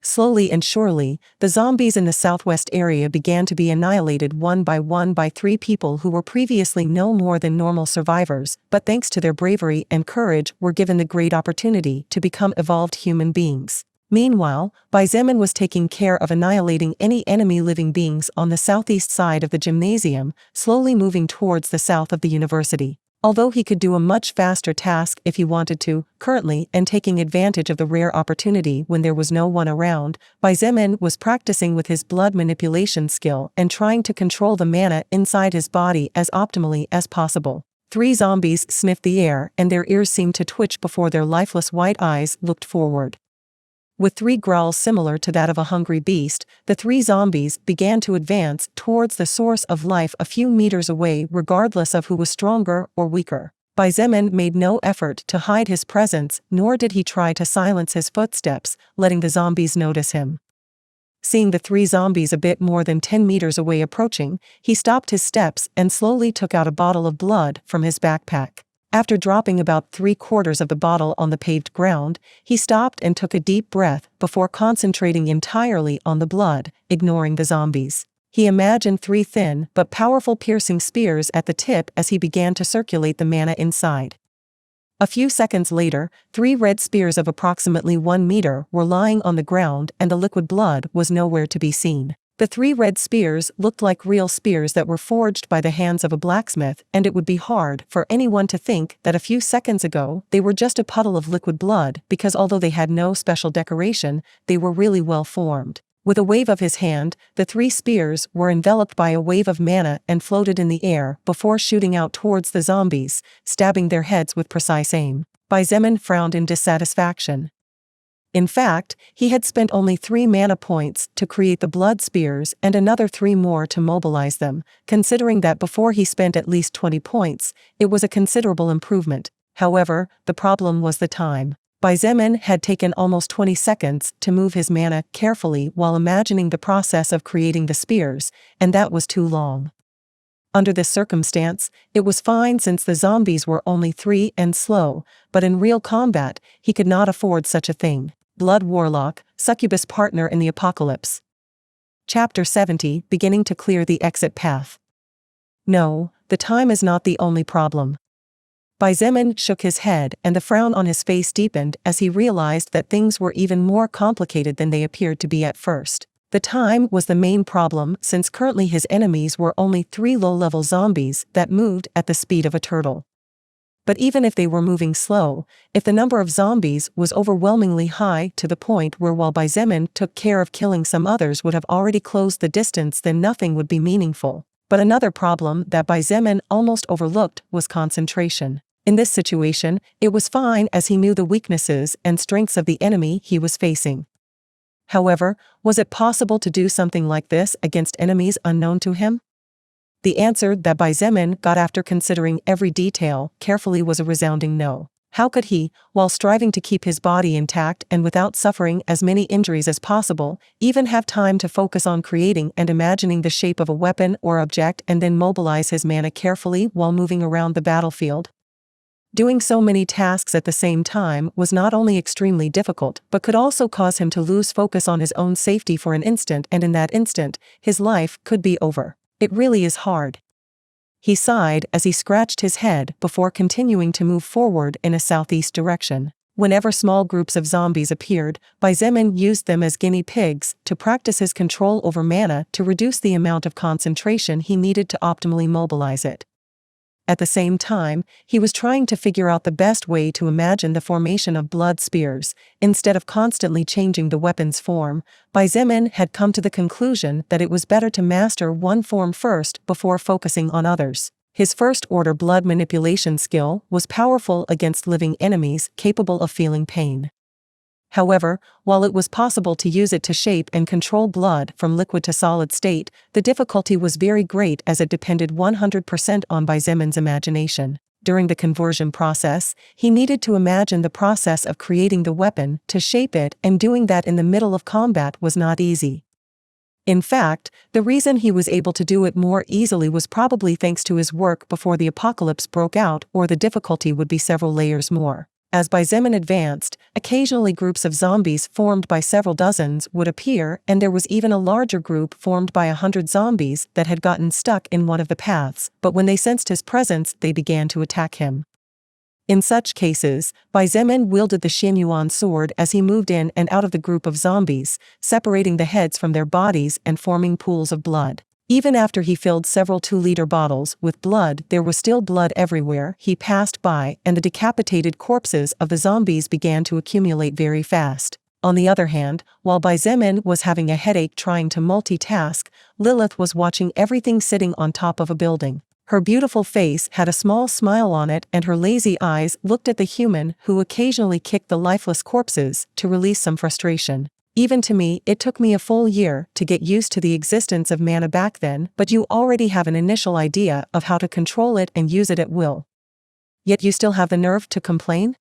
Slowly and surely, the zombies in the southwest area began to be annihilated one by 3 people who were previously no more than normal survivors, but thanks to their bravery and courage were given the great opportunity to become evolved human beings. Meanwhile, Bai Zemin was taking care of annihilating any enemy living beings on the southeast side of the gymnasium, slowly moving towards the south of the university. Although he could do a much faster task if he wanted to, currently, and taking advantage of the rare opportunity when there was no one around, Bai Zemin was practicing with his blood manipulation skill and trying to control the mana inside his body as optimally as possible. 3 zombies sniffed the air and their ears seemed to twitch before their lifeless white eyes looked forward. With 3 growls similar to that of a hungry beast, the 3 zombies began to advance towards the source of life a few meters away, regardless of who was stronger or weaker. Bai Zemin made no effort to hide his presence, nor did he try to silence his footsteps, letting the zombies notice him. Seeing the 3 zombies a bit more than 10 meters away approaching, he stopped his steps and slowly took out a bottle of blood from his backpack. After dropping about 3/4 of the bottle on the paved ground, he stopped and took a deep breath before concentrating entirely on the blood, ignoring the zombies. He imagined 3 thin but powerful piercing spears at the tip as he began to circulate the mana inside. A few seconds later, 3 red spears of approximately 1 meter were lying on the ground and the liquid blood was nowhere to be seen. The 3 red spears looked like real spears that were forged by the hands of a blacksmith, and it would be hard for anyone to think that a few seconds ago they were just a puddle of liquid blood, because although they had no special decoration, they were really well formed. With a wave of his hand, the 3 spears were enveloped by a wave of mana and floated in the air before shooting out towards the zombies, stabbing their heads with precise aim. Xietain frowned in dissatisfaction. In fact, he had spent only 3 mana points to create the blood spears and another 3 more to mobilize them. Considering that before he spent at least 20 points, it was a considerable improvement. However, the problem was the time. Xietain had taken almost 20 seconds to move his mana carefully while imagining the process of creating the spears, and that was too long. Under this circumstance, it was fine since the zombies were only 3 and slow, but in real combat, he could not afford such a thing. Blood Warlock, Succubus Partner in the Apocalypse. Chapter 70, beginning to clear the exit path. No, the time is not the only problem. Xietain shook his head, and the frown on his face deepened as he realized that things were even more complicated than they appeared to be at first. The time was the main problem, since currently his enemies were only 3 low-level zombies that moved at the speed of a turtle. But even if they were moving slow, if the number of zombies was overwhelmingly high to the point where while Xietain took care of killing some others would have already closed the distance, then nothing would be meaningful. But another problem that Xietain almost overlooked was concentration. In this situation, it was fine as he knew the weaknesses and strengths of the enemy he was facing. However, was it possible to do something like this against enemies unknown to him? The answer that Xietain got after considering every detail carefully was a resounding no. How could he, while striving to keep his body intact and without suffering as many injuries as possible, even have time to focus on creating and imagining the shape of a weapon or object and then mobilize his mana carefully while moving around the battlefield? Doing so many tasks at the same time was not only extremely difficult but could also cause him to lose focus on his own safety for an instant, and in that instant, his life could be over. It really is hard. He sighed as he scratched his head before continuing to move forward in a southeast direction. Whenever small groups of zombies appeared, Xietain used them as guinea pigs to practice his control over mana to reduce the amount of concentration he needed to optimally mobilize it. At the same time, he was trying to figure out the best way to imagine the formation of blood spears. Instead of constantly changing the weapon's form, Xietain had come to the conclusion that it was better to master one form first before focusing on others. His first-order blood manipulation skill was powerful against living enemies capable of feeling pain. However, while it was possible to use it to shape and control blood from liquid to solid state, the difficulty was very great as it depended 100% on Xietan's imagination. During the conversion process, he needed to imagine the process of creating the weapon to shape it, and doing that in the middle of combat was not easy. In fact, the reason he was able to do it more easily was probably thanks to his work before the apocalypse broke out, or the difficulty would be several layers more. As Xietain advanced, occasionally groups of zombies formed by several dozens would appear, and there was even a larger group formed by 100 zombies that had gotten stuck in one of the paths, but when they sensed his presence they began to attack him. In such cases, Xietain wielded the Xianyuan sword as he moved in and out of the group of zombies, separating the heads from their bodies and forming pools of blood. Even after he filled several 2-liter bottles with blood, there was still blood everywhere he passed by, and the decapitated corpses of the zombies began to accumulate very fast. On the other hand, while Xietain was having a headache trying to multitask, Lilith was watching everything sitting on top of a building. Her beautiful face had a small smile on it, and her lazy eyes looked at the human who occasionally kicked the lifeless corpses to release some frustration. Even to me, it took me a full year to get used to the existence of mana back then, but you already have an initial idea of how to control it and use it at will. Yet you still have the nerve to complain?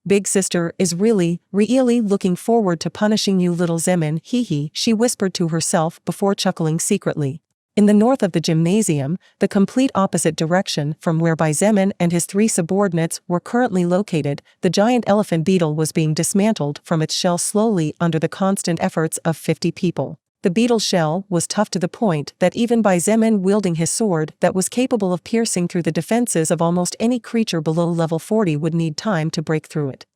Big sister is really looking forward to punishing you, little Xietain, hee, she whispered to herself before chuckling secretly. In the north of the gymnasium, the complete opposite direction from where Xietain and his 3 subordinates were currently located, the giant elephant beetle was being dismantled from its shell slowly under the constant efforts of 50 people. The beetle's shell was tough to the point that even Xietain wielding his sword that was capable of piercing through the defenses of almost any creature below level 40 would need time to break through it.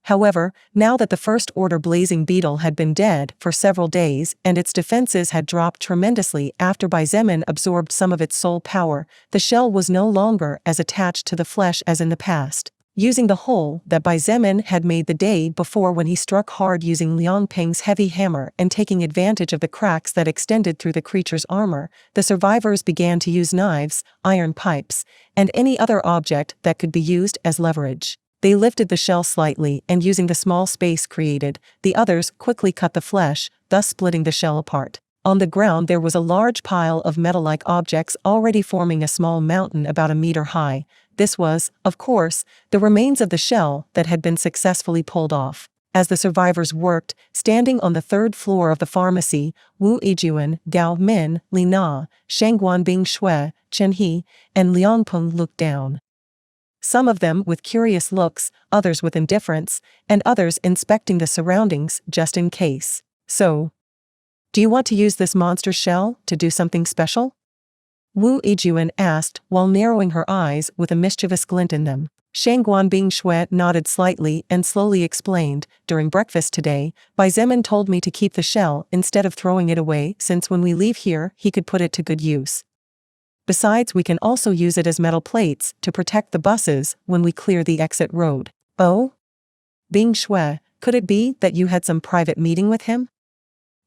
However, now that the First Order blazing beetle had been dead for several days and its defenses had dropped tremendously after Baizemin absorbed some of its soul power, the shell was no longer as attached to the flesh as in the past. Using the hole that Baizemin had made the day before when he struck hard using Liang Peng's heavy hammer and taking advantage of the cracks that extended through the creature's armor, the survivors began to use knives, iron pipes, and any other object that could be used as leverage. They lifted the shell slightly and using the small space created, the others quickly cut the flesh, thus splitting the shell apart. On the ground there was a large pile of metal-like objects already forming a small mountain about a meter high. This was, of course, the remains of the shell that had been successfully pulled off. As the survivors worked, standing on the third floor of the pharmacy, Wu Yijuan, Gao Min, Li Na, Shangguan Bing Shui, Chen He, and Liang Peng looked down. Some of them with curious looks, others with indifference, and others inspecting the surroundings just in case. So, do you want to use this monster shell to do something special? Wu Yijuan asked while narrowing her eyes with a mischievous glint in them. Shangguan Bing Shui nodded slightly and slowly explained, during breakfast today, Baizemin told me to keep the shell instead of throwing it away since when we leave here he could put it to good use. Besides we can also use it as metal plates to protect the buses when we clear the exit road. Oh? Bing Shui, could it be that you had some private meeting with him?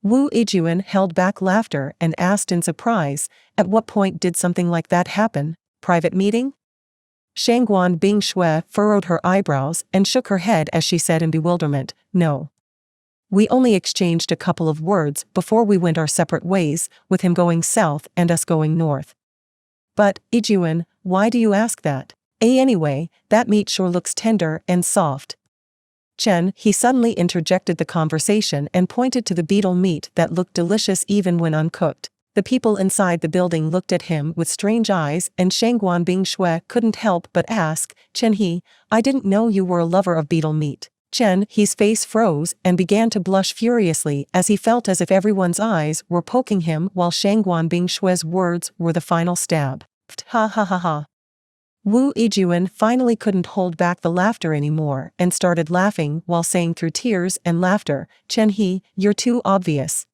Wu Yijuan held back laughter and asked in surprise, at what point did something like that happen? Private meeting? Shangguan Bing Shui furrowed her eyebrows and shook her head as she said in bewilderment, no. We only exchanged a couple of words before we went our separate ways, with him going south and us going north. But, Yijuan, why do you ask that? Anyway, that meat sure looks tender and soft. Chen He suddenly interjected the conversation and pointed to the beetle meat that looked delicious even when uncooked. The people inside the building looked at him with strange eyes and Shangguan Bing Shui couldn't help but ask, Chen He, I didn't know you were a lover of beetle meat. Chen He's face froze and began to blush furiously as he felt as if everyone's eyes were poking him while Shangguan Bing Shui's words were the final stab. Ha ha ha ha. Wu Yijuan finally couldn't hold back the laughter anymore and started laughing while saying through tears and laughter, Chen He, you're too obvious.